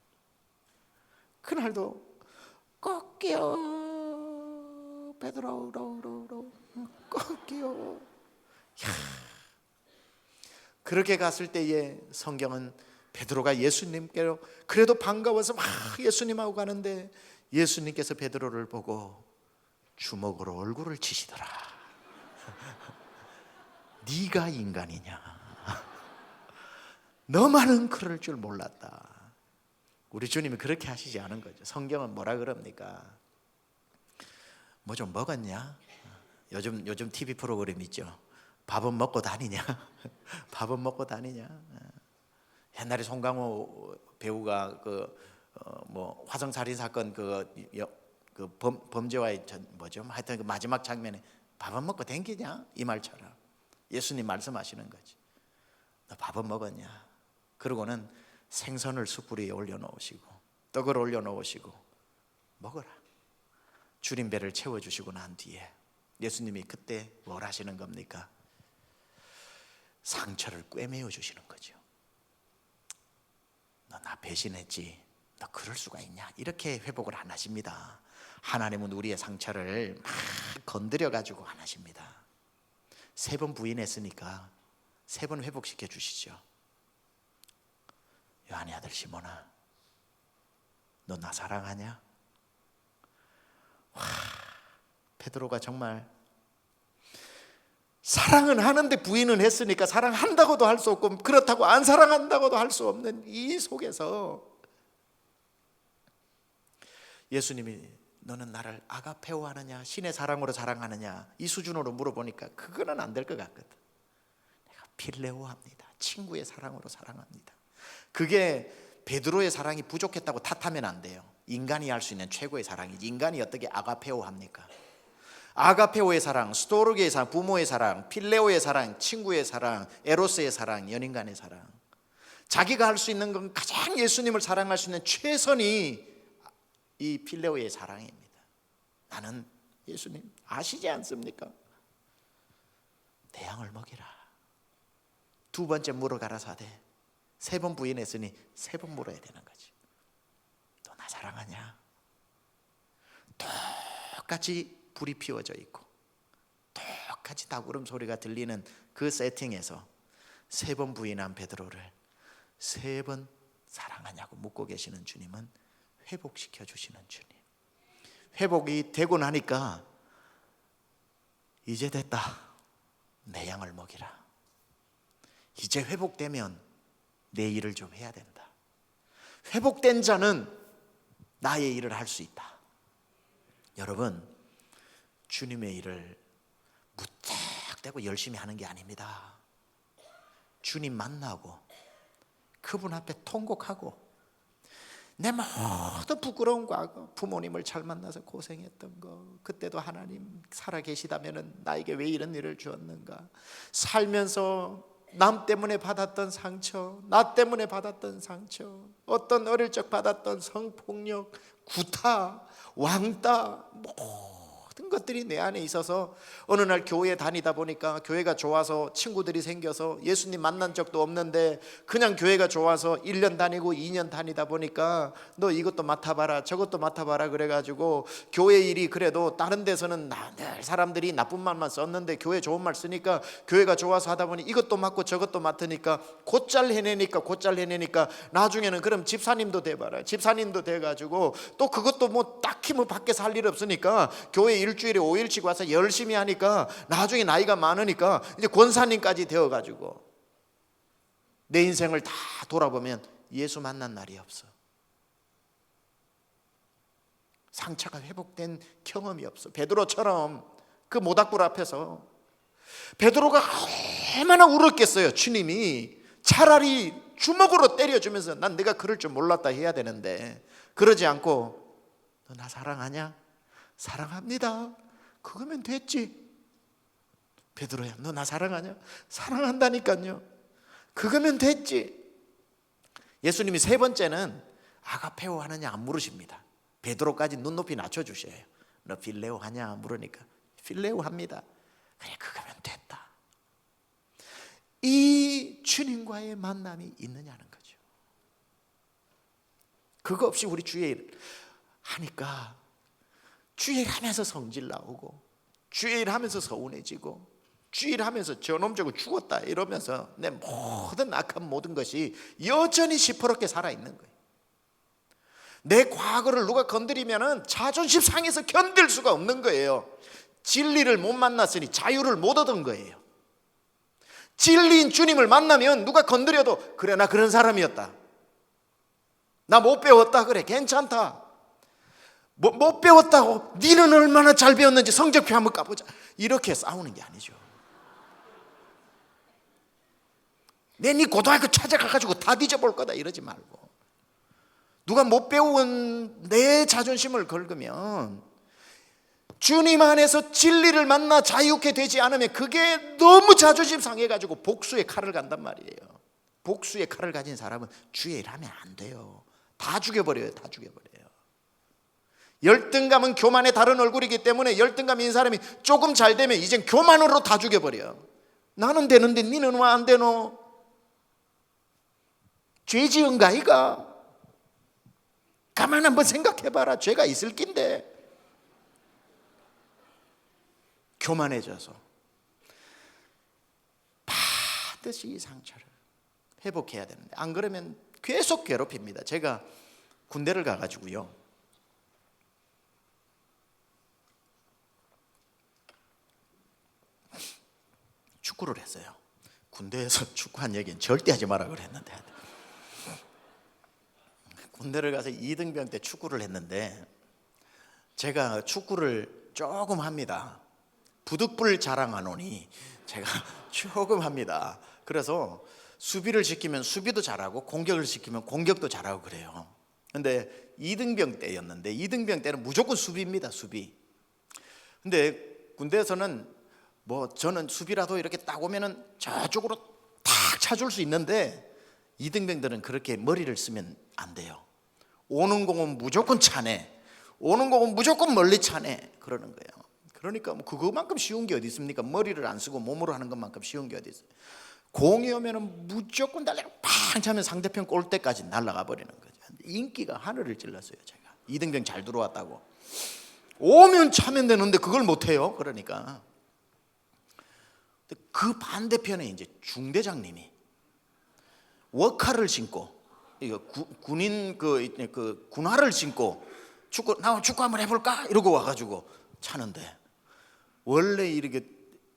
그날도 꺾여 베드로 꺾여. 그렇게 갔을 때에 성경은 베드로가 예수님께로 그래도 반가워서 막 예수님하고 가는데 예수님께서 베드로를 보고 주먹으로 얼굴을 치시더라. 네가 인간이냐? 너만은 그럴 줄 몰랐다. 우리 주님이 그렇게 하시지 않은 거죠. 성경은 뭐라 그럽니까? 뭐 좀 먹었냐? 요즘 TV 프로그램 있죠. 밥은 먹고 다니냐? 밥은 먹고 다니냐? 옛날에 송강호 배우가 뭐 화성살인 사건 범죄와의 뭐죠? 하여튼 그 마지막 장면에 밥은 먹고 댕기냐? 이 말처럼 예수님 말씀하시는 거지. 너 밥은 먹었냐? 그러고는 생선을 숯불 위에 올려놓으시고 떡을 올려놓으시고 먹어라. 줄인 배를 채워주시고 난 뒤에 예수님이 그때 뭘 하시는 겁니까? 상처를 꿰매어 주시는 거죠. 너 나 배신했지? 너 그럴 수가 있냐? 이렇게 회복을 안 하십니다. 하나님은 우리의 상처를 막 건드려 가지고 안 하십니다. 3번 부인했으니까 3번 회복시켜 주시죠. 요한의 아들 시몬아, 너 나 사랑하냐? 와, 베드로가 정말 사랑은 하는데 부인은 했으니까 사랑한다고도 할 수 없고 그렇다고 안 사랑한다고도 할 수 없는 이 속에서 예수님이 너는 나를 아가페오 하느냐 신의 사랑으로 사랑하느냐 이 수준으로 물어보니까 그거는 안 될 것 같거든. 내가 필레오 합니다. 친구의 사랑으로 사랑합니다. 그게 베드로의 사랑이 부족했다고 탓하면 안 돼요. 인간이 할 수 있는 최고의 사랑이지. 인간이 어떻게 아가페오 합니까? 아가페오의 사랑, 스토르게의 사랑, 부모의 사랑, 필레오의 사랑, 친구의 사랑, 에로스의 사랑, 연인간의 사랑. 자기가 할 수 있는 건 가장 예수님을 사랑할 수 있는 최선이 이 필레오의 사랑입니다. 나는 예수님 아시지 않습니까? 내 양을 먹이라. 2번째 물어가라 사대. 3번 부인했으니 3번 물어야 되는 거지. 너 나 사랑하냐? 똑같이 불이 피워져 있고 똑같이 닭울음 소리가 들리는 그 세팅에서 3번 부인한 베드로를 3번 사랑하냐고 묻고 계시는 주님은 회복시켜 주시는 주님. 회복이 되고 나니까 이제 됐다. 내 양을 먹이라. 이제 회복되면 내 일을 좀 해야 된다. 회복된 자는 나의 일을 할 수 있다. 여러분, 주님의 일을 무턱대고 열심히 하는 게 아닙니다. 주님 만나고 그분 앞에 통곡하고 내 모든 부끄러운 과거, 부모님을 잘 만나서 고생했던 거, 그때도 하나님 살아계시다면 나에게 왜 이런 일을 주었는가, 살면서 남 때문에 받았던 상처, 나 때문에 받았던 상처, 어떤 어릴 적 받았던 성폭력, 구타, 왕따, 모든 것들이 내 안에 있어서 어느 날 교회에 다니다 보니까 교회가 좋아서 친구들이 생겨서 예수님 만난 적도 없는데 그냥 교회가 좋아서 1년 다니고 2년 다니다 보니까 너 이것도 맡아봐라 저것도 맡아봐라 그래가지고 교회 일이 그래도 다른 데서는 늘 사람들이 나쁜 말만 썼는데 교회 좋은 말 쓰니까 교회가 좋아서 하다 보니 이것도 맡고 저것도 맡으니까 곧잘 해내니까 나중에는 그럼 집사님도 돼봐라. 집사님도 돼가지고 또 그것도 뭐 딱히 뭐 밖에서 할 일 없으니까 교회 일주일에 5일씩 와서 열심히 하니까 나중에 나이가 많으니까 이제 권사님까지 되어가지고 내 인생을 다 돌아보면 예수 만난 날이 없어. 상처가 회복된 경험이 없어. 베드로처럼 그 모닥불 앞에서 베드로가 얼마나 울었겠어요. 주님이 차라리 주먹으로 때려주면서 난 내가 그럴 줄 몰랐다 해야 되는데 그러지 않고 너 나 사랑하냐? 사랑합니다. 그거면 됐지. 베드로야 너 나 사랑하냐? 사랑한다니까요. 그거면 됐지. 예수님이 3번째는 아가페오 하느냐 안 물으십니다. 베드로까지 눈높이 낮춰주셔요. 너 필레오 하냐 물으니까 필레오 합니다. 그래 그거면 됐다. 이 주님과의 만남이 있느냐는 거죠. 그거 없이 우리 주의 일 하니까 주의 일 하면서 성질 나오고 주의 일 하면서 서운해지고 주일하면서 저놈 저거 죽었다 이러면서 내 모든 악한 모든 것이 여전히 시퍼렇게 살아있는 거예요. 내 과거를 누가 건드리면 자존심 상해서 견딜 수가 없는 거예요. 진리를 못 만났으니 자유를 못 얻은 거예요. 진리인 주님을 만나면 누가 건드려도 그래 나 그런 사람이었다, 나 못 배웠다, 그래 괜찮다, 못 배웠다고 니는 얼마나 잘 배웠는지 성적표 한번 까보자, 이렇게 싸우는 게 아니죠. 내 네 고등학교 찾아가가지고 다 뒤져볼 거다 이러지 말고, 누가 못 배운 내 자존심을 긁으면 주님 안에서 진리를 만나 자유케 되지 않으면 그게 너무 자존심 상해가지고 복수의 칼을 간단 말이에요. 복수의 칼을 가진 사람은 주의 일하면 안 돼요. 다 죽여버려요. 다 죽여버려요. 열등감은 교만의 다른 얼굴이기 때문에 열등감 있는 사람이 조금 잘 되면 이젠 교만으로 다 죽여버려. 나는 되는데 니는 왜 안 되노? 죄 지은가 이가? 가만 한번 생각해봐라. 죄가 있을 낀데. 교만해져서 반드시 이 상처를 회복해야 되는데 안 그러면 계속 괴롭힙니다. 제가 군대를 가가지고요, 축구를 했어요. 군대에서 축구한 얘기는 절대 하지 마라 그랬는데, 군대를 가서 2등병 때 축구를 했는데 제가 축구를 조금 합니다. 부득불 자랑하노니 제가 조금 합니다. 그래서 수비를 시키면 수비도 잘하고 공격을 시키면 공격도 잘하고 그래요. 근데 2등병 때였는데 2등병 때는 무조건 수비입니다. 수비. 근데 군대에서는 뭐 저는 수비라도 이렇게 딱 오면은 저쪽으로 탁 차줄 수 있는데 2등병들은 그렇게 머리를 쓰면 안 돼요. 오는 공은 무조건 차네, 오는 공은 무조건 멀리 차네 그러는 거예요. 그러니까 뭐 그거만큼 쉬운 게 어디 있습니까? 머리를 안 쓰고 몸으로 하는 것만큼 쉬운 게 어디 있어요? 공이 오면은 무조건 달려가 팡 차면 상대편 골대까지 날아가 버리는 거죠. 인기가 하늘을 찔렀어요. 제가 2등병 잘 들어왔다고. 오면 차면 되는데 그걸 못 해요. 그러니까 그 반대편에 이제 중대장님이 워카를 신고, 이거 군인 그 군화를 신고 축구 한번 해볼까 이러고 와가지고 차는데, 원래 이렇게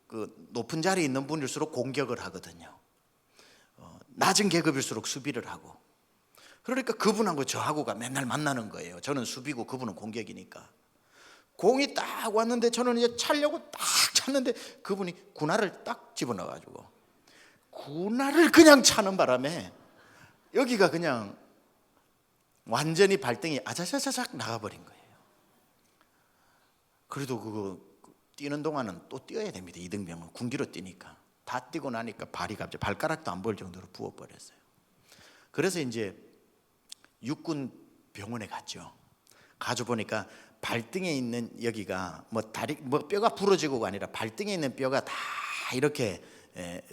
그 높은 자리에 있는 분일수록 공격을 하거든요. 낮은 계급일수록 수비를 하고. 그러니까 그분하고 저하고가 맨날 만나는 거예요. 저는 수비고 그분은 공격이니까. 공이 딱 왔는데 저는 이제 차려고 딱 찼는데 그분이 군화를 딱 집어넣어가지고 군화를 그냥 차는 바람에 여기가 그냥 완전히 발등이 아자자자작 나가버린 거예요. 그래도 그거 뛰는 동안은 또 뛰어야 됩니다. 2등병은 군기로 뛰니까. 다 뛰고 나니까 발이 갑자기 발가락도 안 보일 정도로 부어버렸어요. 그래서 이제 육군 병원에 갔죠. 가서 보니까 발등에 있는 여기가 뭐 다리 뭐 뼈가 부러지고가 아니라 발등에 있는 뼈가 다 이렇게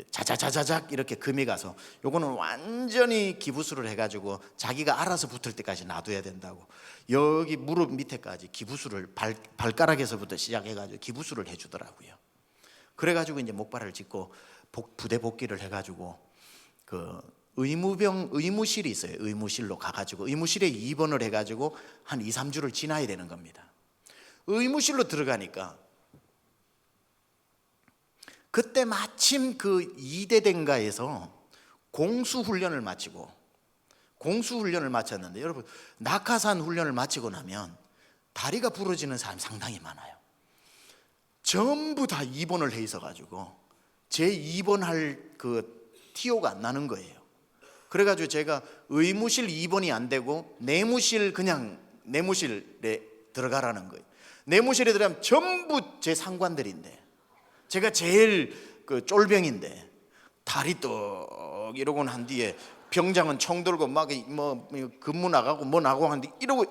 자자자자작 이렇게 금이 가서 요거는 완전히 기부술을 해가지고 자기가 알아서 붙을 때까지 놔둬야 된다고, 여기 무릎 밑에까지 기부술을 발가락에서부터 시작해가지고 기부술을 해주더라고요. 그래가지고 이제 목발을 짚고 부대 복귀를 해가지고 그 의무실이 있어요. 의무실로 가가지고 의무실에 입원을 해가지고 한 2, 3주를 지나야 되는 겁니다. 의무실로 들어가니까 그때 마침 그 이대대인가에서 공수훈련을 마쳤는데, 여러분 낙하산 훈련을 마치고 나면 다리가 부러지는 사람이 상당히 많아요. 전부 다 입원을 해 있어가지고 제 입원할 그 티오가 안 나는 거예요. 그래가지고 제가 의무실 입원이 안 되고 내무실에 들어가라는 거예요. 내무실에 들어가면 전부 제 상관들인데 제가 제일 그 쫄병인데 다리 떡 이러고 한 뒤에 병장은 총 들고 막 뭐 근무 나가고 뭐 나가고 하는데 이러고,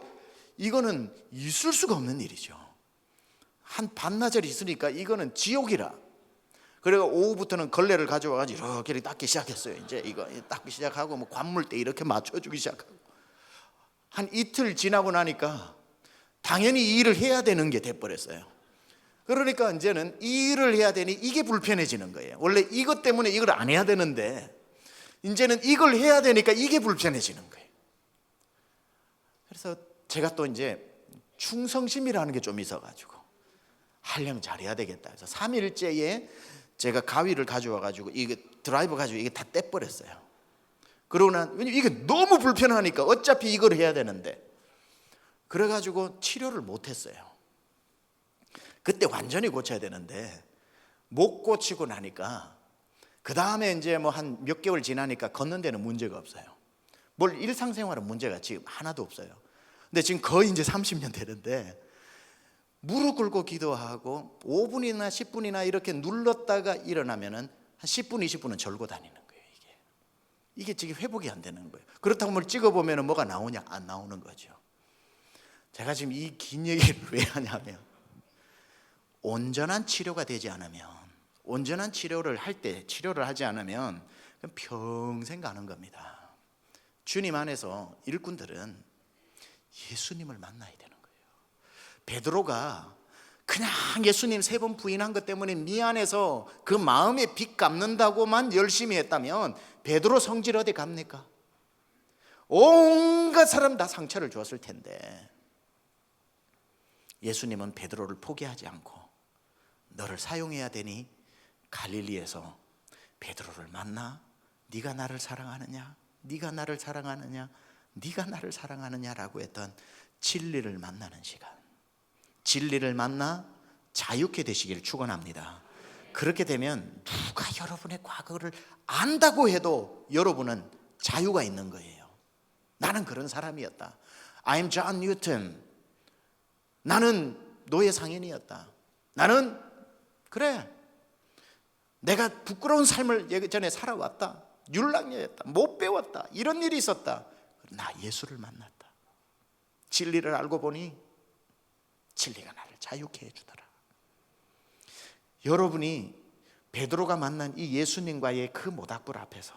이거는 있을 수가 없는 일이죠. 한 반나절 있으니까 이거는 지옥이라. 그래가 오후부터는 걸레를 가져와가지고 이렇게 닦기 시작했어요. 이제 이거 닦기 시작하고 뭐 관물대 이렇게 맞춰주기 시작하고, 한 이틀 지나고 나니까 당연히 이 일을 해야 되는 게 돼버렸어요. 그러니까 이제는 이 일을 해야 되니 이게 불편해지는 거예요. 원래 이것 때문에 이걸 안 해야 되는데 이제는 이걸 해야 되니까 이게 불편해지는 거예요. 그래서 제가 또 이제 충성심이라는 게 좀 있어가지고 하려면 잘해야 되겠다. 그래서 3일째에 제가 가위를 가져와가지고 이게 드라이버 가지고 이게 다 떼버렸어요. 그러고 난 이게 너무 불편하니까 어차피 이걸 해야 되는데 그래가지고 치료를 못했어요. 그때 완전히 고쳐야 되는데 못 고치고 나니까 그 다음에 이제 뭐 한 몇 개월 지나니까 걷는 데는 문제가 없어요. 뭘 일상생활은 문제가 지금 하나도 없어요. 근데 지금 거의 이제 30년 되는데 무릎 꿇고 기도하고 5분이나 10분이나 이렇게 눌렀다가 일어나면은 한 10분, 20분은 절고 다니는 거예요. 이게 지금 회복이 안 되는 거예요. 그렇다고 뭘 찍어보면 뭐가 나오냐? 안 나오는 거죠. 제가 지금 이 긴 얘기를 왜 하냐면 온전한 치료가 되지 않으면, 온전한 치료를 할 때 치료를 하지 않으면 평생 가는 겁니다. 주님 안에서 일꾼들은 예수님을 만나야 되는 거예요. 베드로가 그냥 예수님 3번 부인한 것 때문에 미안해서 그 마음에 빚 갚는다고만 열심히 했다면 베드로 성질 어디 갑니까? 온갖 사람 다 상처를 주었을 텐데 예수님은 베드로를 포기하지 않고 너를 사용해야 되니 갈릴리에서 베드로를 만나 네가 나를 사랑하느냐? 네가 나를 사랑하느냐? 네가 나를 사랑하느냐라고 했던 진리를 만나는 시간. 진리를 만나 자유케 되시기를 축원합니다. 그렇게 되면 누가 여러분의 과거를 안다고 해도 여러분은 자유가 있는 거예요. 나는 그런 사람이었다. I'm John Newton. 나는 노예 상인이었다. 나는 그래 내가 부끄러운 삶을 예전에 살아왔다. 율랑녀였다. 못 배웠다. 이런 일이 있었다. 나 예수를 만났다. 진리를 알고 보니 진리가 나를 자유케 해주더라. 여러분이 베드로가 만난 이 예수님과의 그 모닥불 앞에서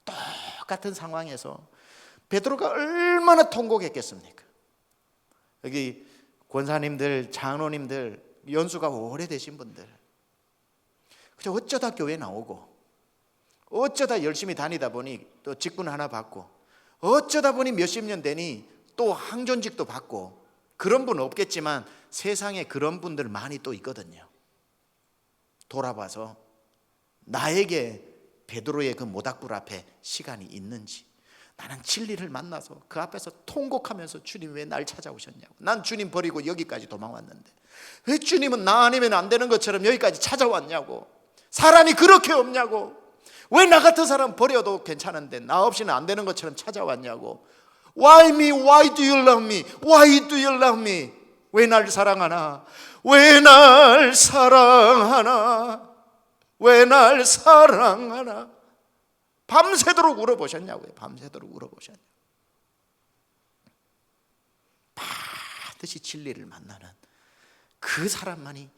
똑같은 상황에서 베드로가 얼마나 통곡했겠습니까? 여기 권사님들, 장로님들, 연수가 오래되신 분들 그냥 어쩌다 교회 나오고 어쩌다 열심히 다니다 보니 또 직분 하나 받고 어쩌다 보니 몇십 년 되니 또 항존직도 받고 그런 분 없겠지만 세상에 그런 분들 많이 또 있거든요. 돌아봐서 나에게 베드로의 그 모닥불 앞에 시간이 있는지 나는 진리를 만나서 그 앞에서 통곡하면서 주님 왜 날 찾아오셨냐고. 난 주님 버리고 여기까지 도망왔는데 왜 주님은 나 아니면 안 되는 것처럼 여기까지 찾아왔냐고. 사람이 그렇게 없냐고. 왜 나 같은 사람 버려도 괜찮은데 나 없이는 안 되는 것처럼 찾아왔냐고. Why me? Why do you love me? Why do you love me? 왜 날 사랑하나? 왜 날 사랑하나? 왜 날 사랑하나? 밤새도록 울어보셨냐고요. 밤새도록 울어보셨냐고. 반드시 진리를 만나는 그 사람만이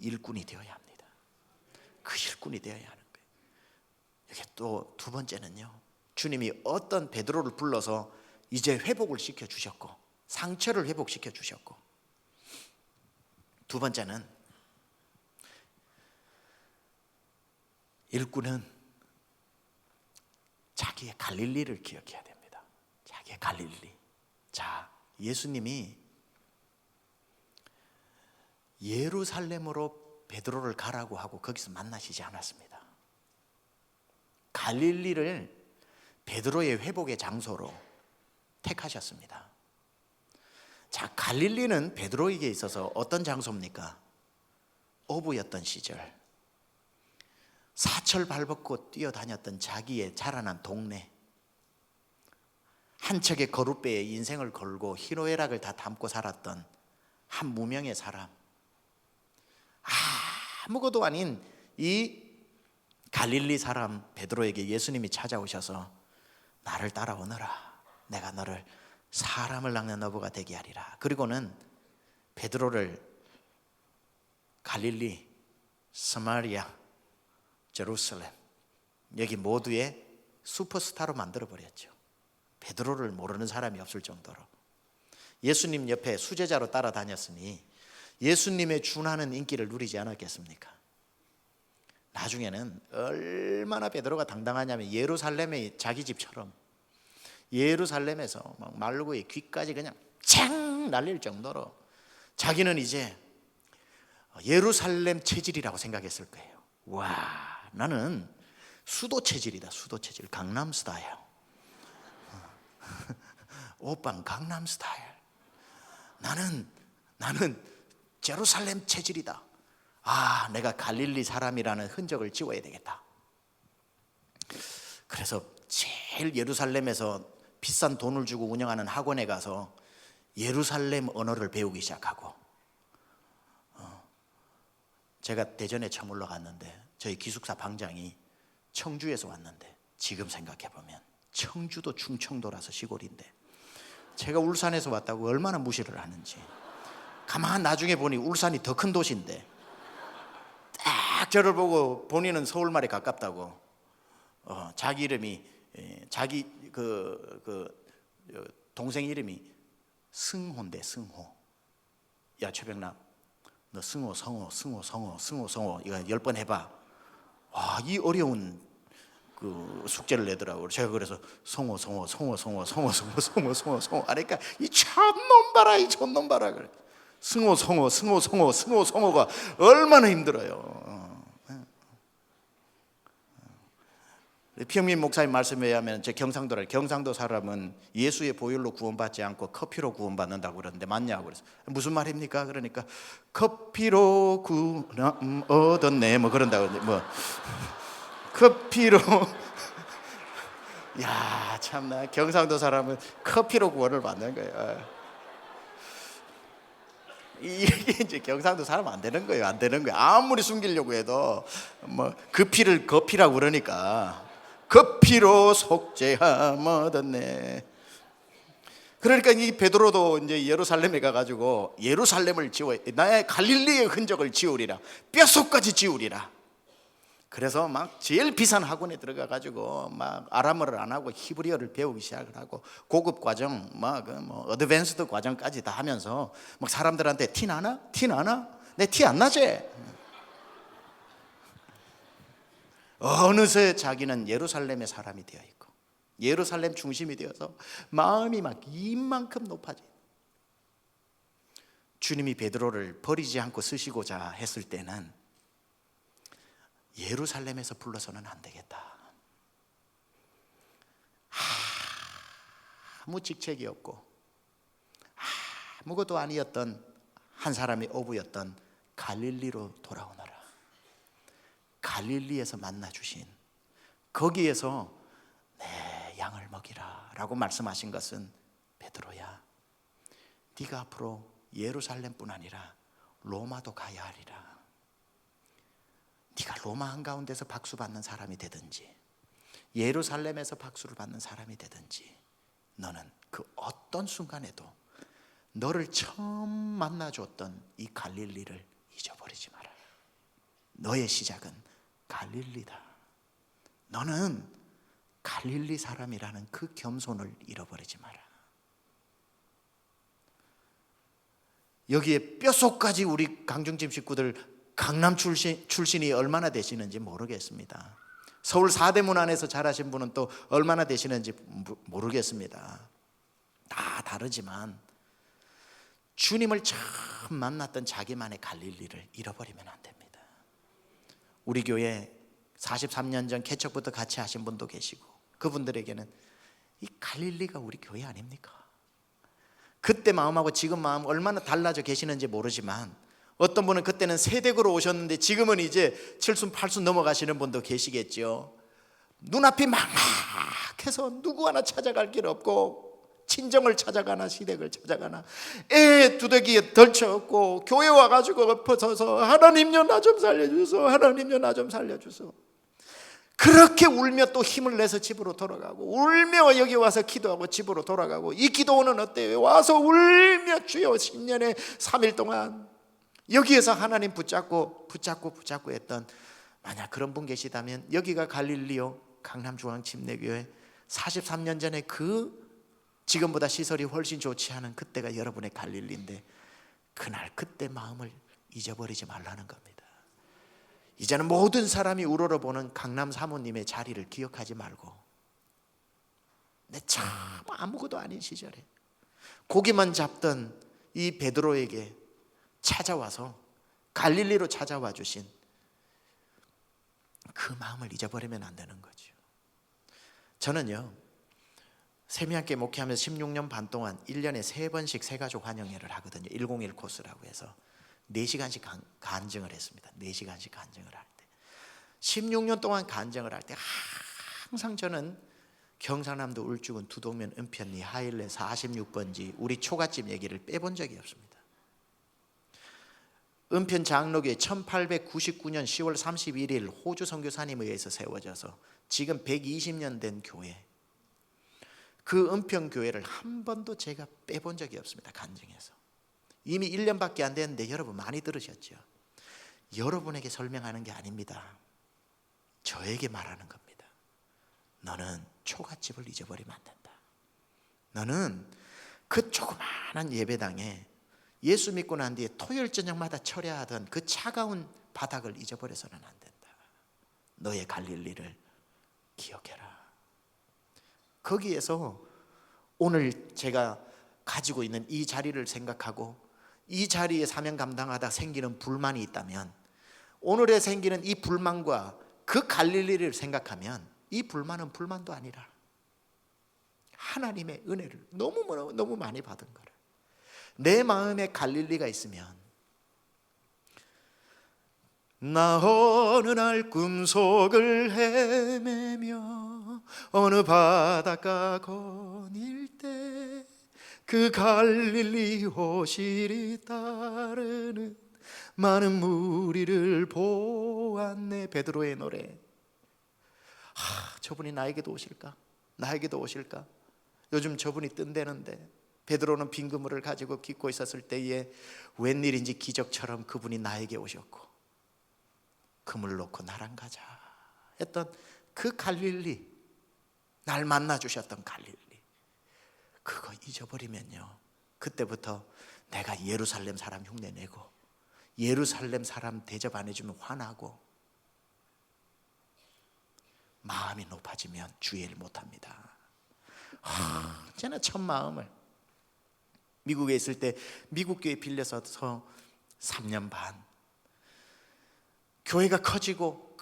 일꾼이 되어야 합니다. 그 일꾼이 되어야 하는 거예요. 이게 또 두 번째는요, 주님이 어떤 베드로를 불러서 이제 회복을 시켜주셨고 상처를 회복시켜 주셨고, 두 번째는 일꾼은 자기의 갈릴리를 기억해야 됩니다. 자기의 갈릴리. 자, 예수님이 예루살렘으로 베드로를 가라고 하고 거기서 만나시지 않았습니다. 갈릴리를 베드로의 회복의 장소로 택하셨습니다. 자, 갈릴리는 베드로에게 있어서 어떤 장소입니까? 어부였던 시절, 사철 발벗고 뛰어다녔던 자기의 자라난 동네, 한 척의 거룻배에 인생을 걸고 희노애락을 다 담고 살았던 한 무명의 사람, 아무것도 아닌 이 갈릴리 사람 베드로에게 예수님이 찾아오셔서 나를 따라오너라, 내가 너를 사람을 낚는 어부가 되게 하리라. 그리고는 베드로를 갈릴리, 사마리아, 제루살렘 여기 모두의 슈퍼스타로 만들어버렸죠. 베드로를 모르는 사람이 없을 정도로. 예수님 옆에 수제자로 따라다녔으니 예수님의 준하는 인기를 누리지 않았겠습니까? 나중에는 얼마나 베드로가 당당하냐면 예루살렘의 자기 집처럼 예루살렘에서 막 말구의 귀까지 그냥 챙 날릴 정도로 자기는 이제 예루살렘 체질이라고 생각했을 거예요. 와, 나는 수도 체질이다. 수도 체질. 강남 스타일. 오빤 강남 스타일. 나는 제루살렘 체질이다. 아, 내가 갈릴리 사람이라는 흔적을 지워야 되겠다. 그래서 제일 예루살렘에서 비싼 돈을 주고 운영하는 학원에 가서 예루살렘 언어를 배우기 시작하고, 제가 대전에 처물러 갔는데 저희 기숙사 방장이 청주에서 왔는데, 지금 생각해보면 청주도 충청도라서 시골인데 제가 울산에서 왔다고 얼마나 무시를 하는지. 가만 나중에 보니 울산이 더 큰 도시인데 딱 저를 보고 본인은 서울말에 가깝다고, 자기 이름이 자기 동생 이름이 승호인데, 승호. 야 최병남, 너 승호 성호 이거 10번 해봐. 와, 이 어려운 그 숙제를 내더라고요. 제가 그래서 성호 하니까 이 촌놈 봐라, 이 촌놈 봐라 그래. 승호가 얼마나 힘들어요. 피영민 목사님 말씀에 의하면 제 경상도 사람은 예수의 보혈로 구원받지 않고 커피로 구원받는다고 그러는데 맞냐고 그래서 무슨 말입니까? 그러니까 커피로 구원 얻었네 뭐 그런다고. 뭐 커피로 야 참나, 경상도 사람은 커피로 구원을 받는 거예요. 이게 이제 경상도 사람 안 되는 거예요. 아무리 숨기려고 해도 뭐 그 피를 거피라고 그러니까 커피로 속죄함 얻었네. 그러니까 이 베드로도 이제 예루살렘에 가가지고 예루살렘을 지워, 나의 갈릴리의 흔적을 지우리라, 뼛속까지 지우리라. 그래서 막 제일 비싼 학원에 들어가가지고 막 아람어를 안 하고 히브리어를 배우기 시작을 하고 고급 과정, 뭐 어드밴스드 과정까지 다 하면서 막 사람들한테 티 나나? 내 티 안 나지? 어느새 자기는 예루살렘의 사람이 되어 있고 예루살렘 중심이 되어서 마음이 막 이만큼 높아져. 주님이 베드로를 버리지 않고 쓰시고자 했을 때는 예루살렘에서 불러서는 안 되겠다. 아무 직책이 없고 아무것도 아니었던 한 사람의 어부였던 갈릴리로 돌아오너라. 갈릴리에서 만나 주신, 거기에서 내 양을 먹이라 라고 말씀하신 것은, 베드로야, 네가 앞으로 예루살렘뿐 아니라 로마도 가야 하리라. 네가 로마 한가운데서 박수 받는 사람이 되든지 예루살렘에서 박수를 받는 사람이 되든지, 너는 그 어떤 순간에도 너를 처음 만나줬던 이 갈릴리를 잊어버리지 마라. 너의 시작은 갈릴리다. 너는 갈릴리 사람이라는 그 겸손을 잃어버리지 마라. 여기에 뼛속까지 우리 강중집 식구들 강남 출신이 얼마나 되시는지 모르겠습니다. 서울 사대문 안에서 자라신 분은 또 얼마나 되시는지 모르겠습니다. 다 다르지만 주님을 처음 만났던 자기만의 갈릴리를 잃어버리면 안 됩니다. 우리 교회 43년 전 개척부터 같이 하신 분도 계시고, 그분들에게는 이 갈릴리가 우리 교회 아닙니까? 그때 마음하고 지금 마음 얼마나 달라져 계시는지 모르지만, 어떤 분은 그때는 세댁으로 오셨는데 지금은 이제 7순 8순 넘어가시는 분도 계시겠죠. 눈앞이 막막해서 누구 하나 찾아갈 길 없고, 친정을 찾아가나 시댁을 찾아가나 애 두더기에 덜쳐갖고 교회 와가지고 엎어서서 하나님요 나 좀 살려주소, 하나님요 나 좀 살려주소. 그렇게 울며 또 힘을 내서 집으로 돌아가고, 울며 여기 와서 기도하고 집으로 돌아가고, 이 기도는 어때요? 와서 울며 주여 10년에 3일 동안 여기에서 하나님 붙잡고 했던, 만약 그런 분 계시다면 여기가 갈릴리요 강남중앙침례교회 43년 전에 그 지금보다 시설이 훨씬 좋지 않은 그때가 여러분의 갈릴리인데, 그날 그때 마음을 잊어버리지 말라는 겁니다. 이제는 모든 사람이 우러러보는 강남 사모님의 자리를 기억하지 말고, 내 참 아무것도 아닌 시절에 고기만 잡던 이 베드로에게 찾아와서, 갈릴리로 찾아와 주신 그 마음을 잊어버리면 안 되는 거죠. 저는요, 세미함께 목회하면서 16년 반 동안 1년에 3번씩 새가족 환영회를 하거든요. 101 코스라고 해서 4시간씩 간증을 했습니다. 4시간씩 간증을 할 때, 16년 동안 간증을 할 때 항상 저는 경상남도 울주군 두동면 은편리 하일레 46번지 우리 초가집 얘기를 빼본 적이 없습니다. 은편 장로교회 1899년 10월 31일 호주 선교사님에 의해서 세워져서 지금 120년 된 교회, 그 은편교회를 한 번도 제가 빼본 적이 없습니다. 간증해서. 이미 1년밖에 안 됐는데 여러분 많이 들으셨죠? 여러분에게 설명하는 게 아닙니다. 저에게 말하는 겁니다. 너는 초가집을 잊어버리면 안 된다. 너는 그 조그마한 예배당에 예수 믿고 난 뒤에 토요일 저녁마다 철야하던 그 차가운 바닥을 잊어버려서는 안 된다. 너의 갈릴리를 기억해라. 거기에서 오늘 제가 가지고 있는 이 자리를 생각하고 이 자리에 사명 감당하다 생기는 불만이 있다면, 오늘에 생기는 이 불만과 그 갈릴리를 생각하면 이 불만은 불만도 아니라 하나님의 은혜를 너무 많이 받은 거라. 내 마음에 갈릴리가 있으면, 나 어느 날 꿈속을 헤매며 어느 바닷가 거닐 때 그 갈릴리 호실이 따르는 많은 무리를 보았네. 베드로의 노래. 저분이 나에게도 오실까? 나에게도 오실까? 요즘 저분이 뜬대는데 베드로는 빈 그물을 가지고 깃고 있었을 때에 웬일인지 기적처럼 그분이 나에게 오셨고, 그물 놓고 나랑 가자 했던 그 갈릴리, 날 만나 주셨던 갈릴리, 그거 잊어버리면요, 그때부터 내가 예루살렘 사람 흉내내고 예루살렘 사람 대접 안 해주면 화나고 마음이 높아지면 주의 일 못합니다. 저는 첫 마음을 미국에 있을 때 미국 교회 빌려서 3년 반, 교회가 커지고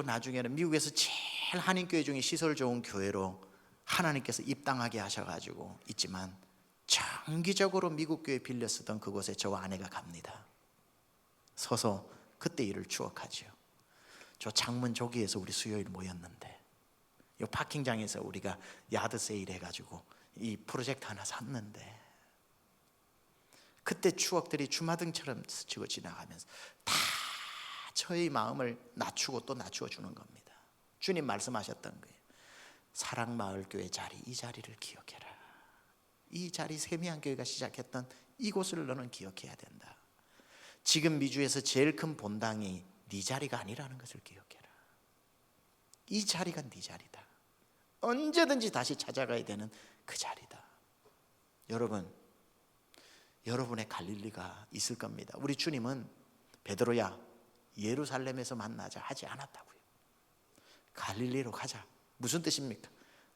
나중에는 미국에서 제일 한인교회 중에 시설 좋은 교회로 하나님께서 입당하게 하셔가지고 있지만, 정기적으로 미국 교회 빌려 쓰던 그곳에 저와 아내가 갑니다. 서서 그때 일을 추억하죠. 저 창문 저기에서 우리 수요일 모였는데, 이 파킹장에서 우리가 야드 세일 해가지고 이 프로젝트 하나 샀는데, 그때 추억들이 주마등처럼 스치고 지나가면서 다 저의 마음을 낮추고 또 낮추어 주는 겁니다. 주님 말씀하셨던 거예요. 사랑마을교회 자리, 이 자리를 기억해라. 이 자리, 세미한교회가 시작했던 이곳을 너는 기억해야 된다. 지금 미주에서 제일 큰 본당이 네 자리가 아니라는 것을 기억해라. 이 자리가 네 자리다. 언제든지 다시 찾아가야 되는 그 자리다. 여러분, 여러분의 갈릴리가 있을 겁니다. 우리 주님은 베드로야 예루살렘에서 만나자 하지 않았다고요. 갈릴리로 가자. 무슨 뜻입니까?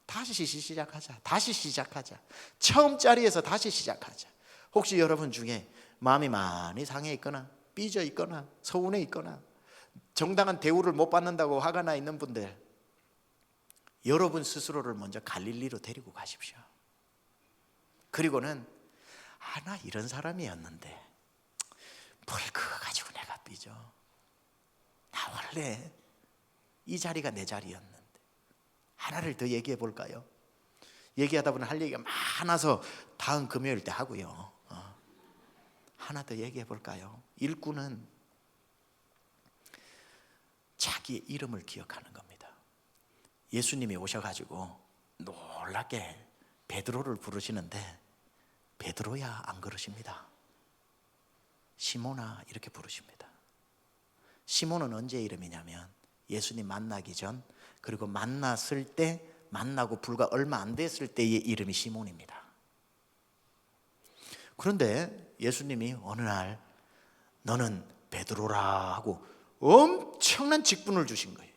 다시 시작하자. 다시 시작하자. 처음 자리에서 다시 시작하자. 혹시 여러분 중에 마음이 많이 상해 있거나 삐져 있거나 서운해 있거나 정당한 대우를 못 받는다고 화가 나 있는 분들, 여러분 스스로를 먼저 갈릴리로 데리고 가십시오. 그리고는 나 이런 사람이었는데 뭘 그거 가지고 내가 삐져. 나 원래 이 자리가 내 자리였는데. 하나를 더 얘기해 볼까요? 얘기하다 보면 할 얘기가 많아서 다음 금요일 때 하고요. 하나 더 얘기해 볼까요? 일꾼은 자기의 이름을 기억하는 겁니다. 예수님이 오셔가지고 놀랍게 베드로를 부르시는데 베드로야 안 그러십니다. 시몬아 이렇게 부르십니다. 시몬은 언제 이름이냐면 예수님 만나기 전, 그리고 만났을 때, 만나고 불과 얼마 안 됐을 때의 이름이 시몬입니다. 그런데 예수님이 어느 날 너는 베드로라 하고 엄청난 직분을 주신 거예요.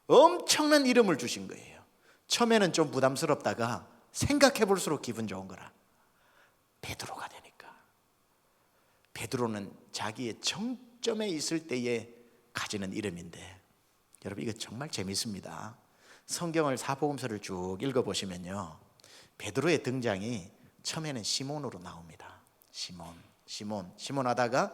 엄청난 이름을 주신 거예요. 처음에는 좀 부담스럽다가 생각해 볼수록 기분 좋은 거라. 베드로가 되니까. 베드로는 자기의 정점에 있을 때에 가지는 이름인데, 여러분 이거 정말 재밌습니다. 성경을 사복음서를 쭉 읽어보시면요, 베드로의 등장이 처음에는 시몬으로 나옵니다. 시몬 하다가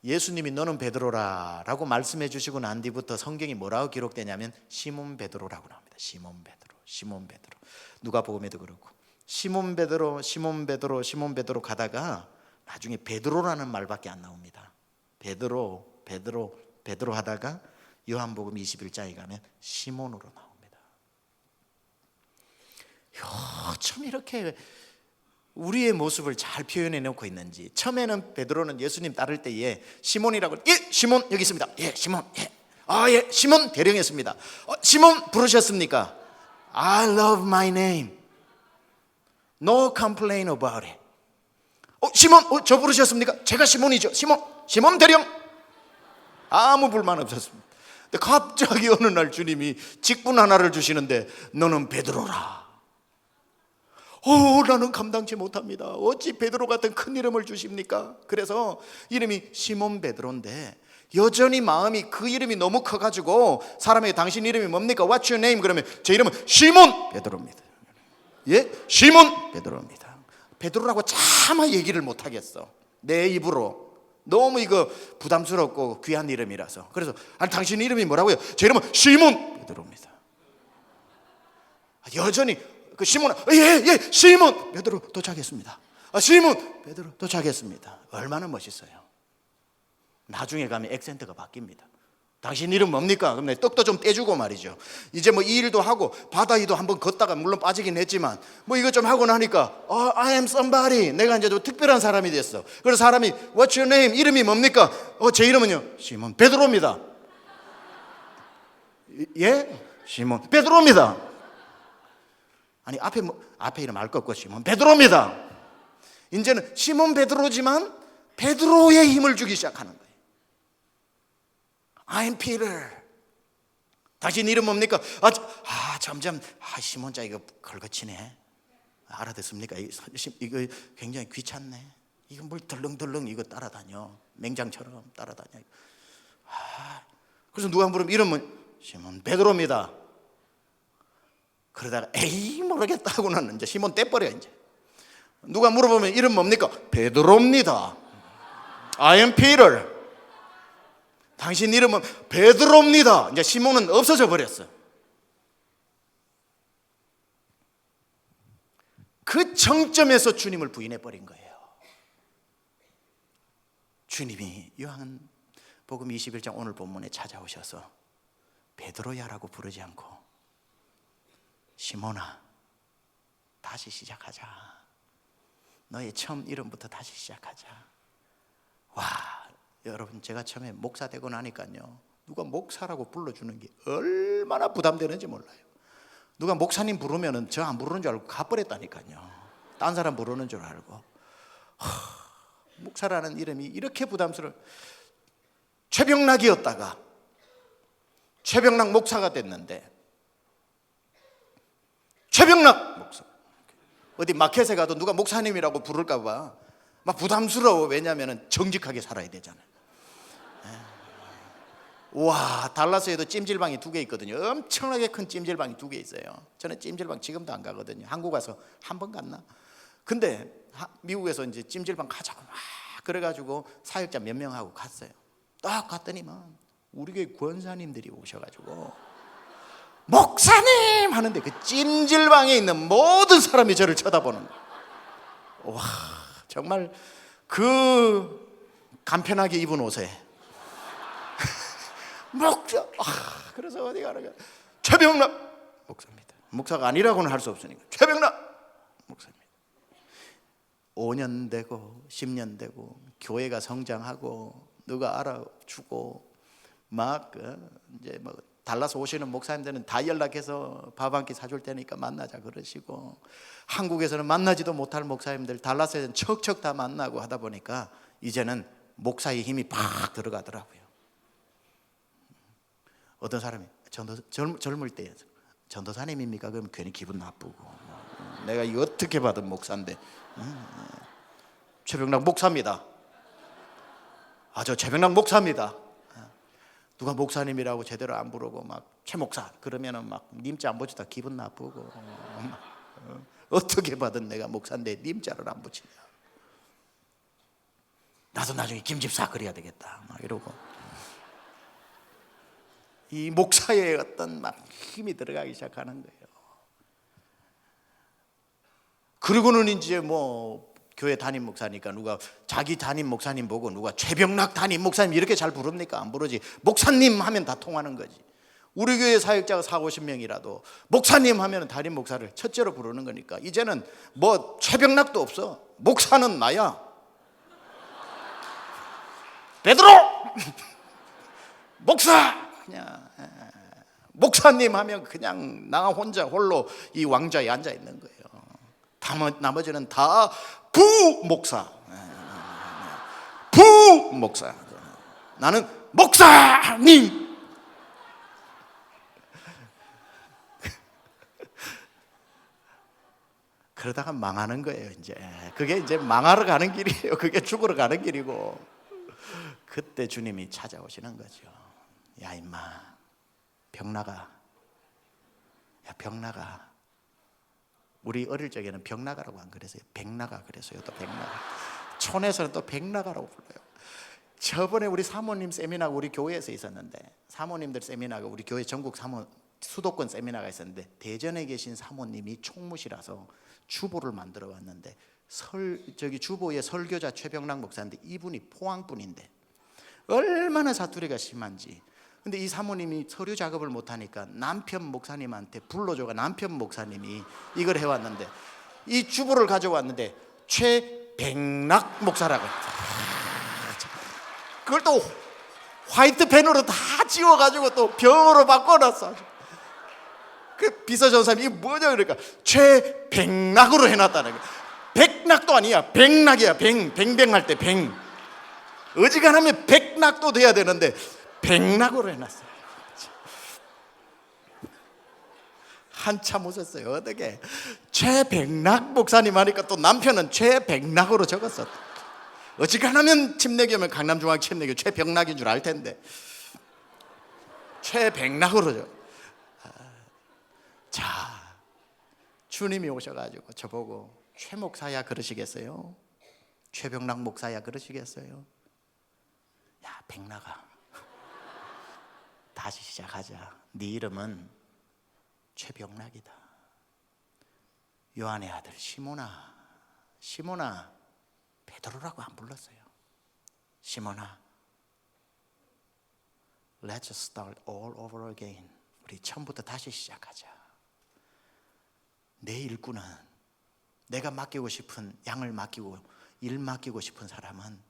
예수님이 너는 베드로라 라고 말씀해 주시고 난 뒤부터 성경이 뭐라고 기록되냐면 시몬 베드로라고 나옵니다. 시몬 베드로. 누가복음에도 그렇고 시몬 베드로 가다가 나중에 베드로라는 말밖에 안 나옵니다. 베드로 하다가 요한복음 21장에 가면 시몬으로 나옵니다. 참 이렇게 우리의 모습을 잘 표현해 놓고 있는지. 처음에는 베드로는 예수님 따를 때에 시몬이라고, 예, 시몬 여기 있습니다. 예, 시몬, 예. 예, 시몬 대령했습니다. 시몬 부르셨습니까? I love my name. No complain about it. 시몬, 저 부르셨습니까? 제가 시몬이죠. 시몬 대령. 아무 불만 없었습니다. 근데 갑자기 어느 날 주님이 직분 하나를 주시는데 너는 베드로라. 나는 감당치 못합니다. 어찌 베드로 같은 큰 이름을 주십니까? 그래서 이름이 시몬 베드로인데 여전히 마음이 그 이름이 너무 커가지고 사람에게 당신 이름이 뭡니까? What's your name? 그러면 제 이름은 시몬 베드로입니다. 예? 시몬 베드로입니다. 베드로라고 차마 얘기를 못하겠어. 내 입으로. 너무 이거 부담스럽고 귀한 이름이라서. 그래서 아니 당신 이름이 뭐라고요? 제 이름은 시몬 베드로입니다. 여전히 그 시몬, 예, 시몬 베드로 도착했습니다. 시몬 베드로 도착했습니다. 얼마나 멋있어요. 나중에 가면 액센트가 바뀝니다. 당신 이름 뭡니까? 그럼 떡도 좀 떼주고 말이죠. 이제 뭐 이 일도 하고 바다 위도 한번 걷다가 물론 빠지긴 했지만 뭐 이거 좀 하고 나니까 I am somebody. 내가 이제 좀 특별한 사람이 됐어. 그래서 사람이 What's your name? 이름이 뭡니까? 제 이름은요 시몬 베드로입니다. 예? 시몬 베드로입니다. 아니 앞에 이름 알 것 없고 시몬 베드로입니다. 이제는 시몬 베드로지만 베드로의 힘을 주기 시작하는 거예요. I'm Peter. 당신 이름 뭡니까? 점점 시몬자 이거 걸거치네. 알아듣습니까? 이거 굉장히 귀찮네. 이거 뭘 덜렁덜렁 이거 따라다녀. 맹장처럼 따라다녀. 그래서 누가 물으면 이름은 시몬 베드로입니다. 그러다가 에이 모르겠다 하고는 이제 시몬 떼버려. 이제 누가 물어보면 이름 뭡니까? 베드로입니다. I am Peter. 당신 이름은 베드로입니다. 이제 시몬은 없어져 버렸어. 그 정점에서 주님을 부인해 버린 거예요. 주님이 요한복음 21장 오늘 본문에 찾아오셔서 베드로야라고 부르지 않고 시몬아 다시 시작하자. 너의 처음 이름부터 다시 시작하자. 와, 여러분 제가 처음에 목사 되고 나니까요, 누가 목사라고 불러주는 게 얼마나 부담되는지 몰라요. 누가 목사님 부르면은 저 안 부르는 줄 알고 가버렸다니까요. 딴 사람 부르는 줄 알고. 목사라는 이름이 이렇게 부담스러워. 최병락이었다가 최병락 목사가 됐는데, 최병락 목사 어디 마켓에 가도 누가 목사님이라고 부를까 봐 막 부담스러워. 왜냐하면 정직하게 살아야 되잖아요. 와, 달라스에도 찜질방이 2개 있거든요. 엄청나게 큰 찜질방이 2개 있어요. 저는 찜질방 지금도 안 가거든요. 한국 와서 한 번 갔나? 근데 미국에서 이제 찜질방 가자고 막 그래가지고 사역자 몇 명하고 갔어요. 딱 갔더니만 우리 교회 권사님들이 오셔가지고 목사님 하는데 그 찜질방에 있는 모든 사람이 저를 쳐다보는 거예요. 와, 정말 그 간편하게 입은 옷에 목사. 그래서 어디 가는 최병락 목사입니다. 목사가 아니라고는 할 수 없으니까 최병락 목사입니다. 5년 되고 10년 되고 교회가 성장하고 누가 알아주고 막 이제 뭐 달라스 오시는 목사님들은 다 연락해서 밥 한 끼 사줄 테니까 만나자 그러시고, 한국에서는 만나지도 못할 목사님들 달라스에서는 척척 다 만나고 하다 보니까 이제는 목사의 힘이 팍 들어가더라고요. 어떤 사람이 젊을 때 전도사님입니까? 그러면 괜히 기분 나쁘고, 내가 이거 어떻게 받은 목사인데, 최병락 목사입니다. 저 최병락 목사입니다. 누가 목사님이라고 제대로 안 부르고 막 최 목사 그러면은 막 님자 안 붙이다 기분 나쁘고, 어떻게 받은 내가 목사인데 님자를 안 붙이냐, 나도 나중에 김집사 그래야 되겠다 막 이러고, 이 목사의 어떤 막 힘이 들어가기 시작하는 거예요. 그리고는 이제 뭐 교회 담임 목사니까 누가 자기 담임 목사님 보고 누가 최병락 담임 목사님 이렇게 잘 부릅니까? 안 부르지. 목사님 하면 다 통하는 거지. 우리 교회 사역자가 40-50명이라도 목사님 하면 담임 목사를 첫째로 부르는 거니까 이제는 뭐 최병락도 없어. 목사는 나야. 베드로 목사, 그냥 목사님 하면 그냥 나 혼자 홀로 이 왕좌에 앉아 있는 거예요. 나머지는 다 부목사, 부목사. 나는 목사님. 그러다가 망하는 거예요. 이제 그게 이제 망하러 가는 길이에요. 그게 죽으러 가는 길이고, 그때 주님이 찾아오시는 거죠. 야 임마, 병나가. 야 병나가. 우리 어릴 적에는 병나가라고 안 그랬어요. 백나가 그랬어요. 또 백나가. 촌에서는 또 백나가라고 불러요. 저번에 우리 사모님 세미나가 우리 교회에서 있었는데, 사모님들 세미나가 우리 교회 전국 수도권 세미나가 있었는데, 대전에 계신 사모님이 총무시라서 주보를 만들어 왔는데, 주보의 설교자 최병락 목사인데 이분이 포항분인데 얼마나 사투리가 심한지. 근데 이 사모님이 서류 작업을 못하니까 남편 목사님한테 불러줘가 남편 목사님이 이걸 해왔는데, 이 주보를 가져왔는데 최병락 목사라고. 그걸 또 화이트 펜으로 다 지워가지고 또 병으로 바꿔놨어. 그 비서전사님이 이게 뭐냐 그러니까 최병락으로 해놨다는 거야. 백락도 아니야, 백락이야. 뱅뱅할 때 뱅. 어지간하면 백락도 돼야 되는데 백락으로 해놨어요. 한참 웃었어요. 어떻게 최백락 목사님 하니까 또 남편은 최백락으로 적었어. 어지간하면 침례교면 강남중앙 침례교 최병락인 줄 알 텐데 최백락으로 적어. 자, 주님이 오셔가지고 저보고 최 목사야 그러시겠어요? 최병락 목사야 그러시겠어요? 야 백락아, 다시 시작하자. 네 이름은 최병락이다. 요한의 아들 시몬아. 시몬아, 베드로라고 안 불렀어요. 시몬아, Let's start all over again. 우리 처음부터 다시 시작하자. 내 일꾼은, 내가 맡기고 싶은 양을 맡기고 일 맡기고 싶은 사람은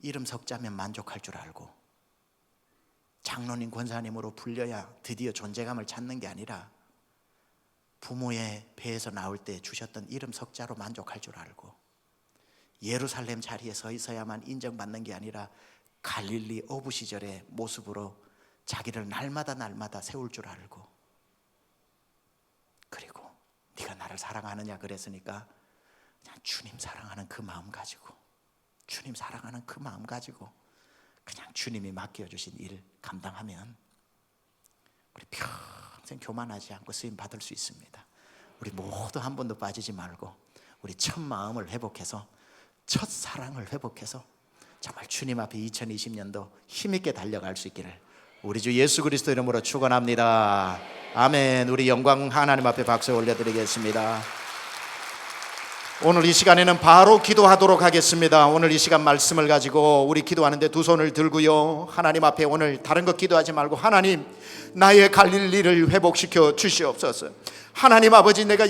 이름 석자면 만족할 줄 알고 장로님 권사님으로 불려야 드디어 존재감을 찾는 게 아니라 부모의 배에서 나올 때 주셨던 이름 석자로 만족할 줄 알고 예루살렘 자리에 서 있어야만 인정받는 게 아니라 갈릴리 어부 시절의 모습으로 자기를 날마다 세울 줄 알고, 그리고 네가 나를 사랑하느냐 그랬으니까 그냥 주님 사랑하는 그 마음 가지고, 주님 사랑하는 그 마음 가지고 그냥 주님이 맡겨주신 일 감당하면 우리 평생 교만하지 않고 쓰임 받을 수 있습니다. 우리 모두 한 번도 빠지지 말고 우리 첫 마음을 회복해서, 첫 사랑을 회복해서 정말 주님 앞에 2020년도 힘있게 달려갈 수 있기를 우리 주 예수 그리스도 이름으로 축원합니다. 아멘. 우리 영광 하나님 앞에 박수 올려드리겠습니다. 오늘 이 시간에는 바로 기도하도록 하겠습니다. 오늘 이 시간 말씀을 가지고 우리 기도하는데 두 손을 들고요, 하나님 앞에 오늘 다른 것 기도하지 말고 하나님, 나의 갈릴리를 회복시켜 주시옵소서. 하나님 아버지, 내가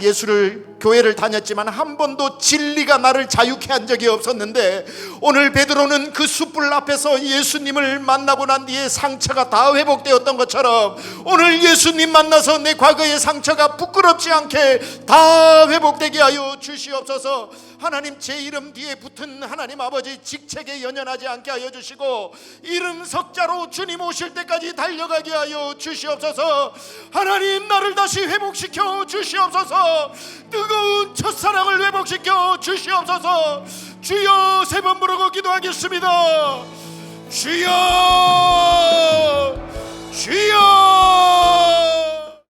교회를 다녔지만 한 번도 진리가 나를 자유케 한 적이 없었는데, 오늘 베드로는 그 숯불 앞에서 예수님을 만나고 난 뒤에 상처가 다 회복되었던 것처럼, 오늘 예수님 만나서 내 과거의 상처가 부끄럽지 않게 다 회복되게 하여 주시옵소서. 하나님, 제 이름 뒤에 붙은 하나님 아버지 직책에 연연하지 않게 하여 주시고, 이름 석자로 주님 오실 때까지 달려가게 하여 주시옵소서. 하나님, 나를 다시 회복시켜 주시옵소서. 뜨거운 첫사랑을 회복시켜 주시옵소서. 주여, 세 번 부르고 기도하겠습니다. 주여.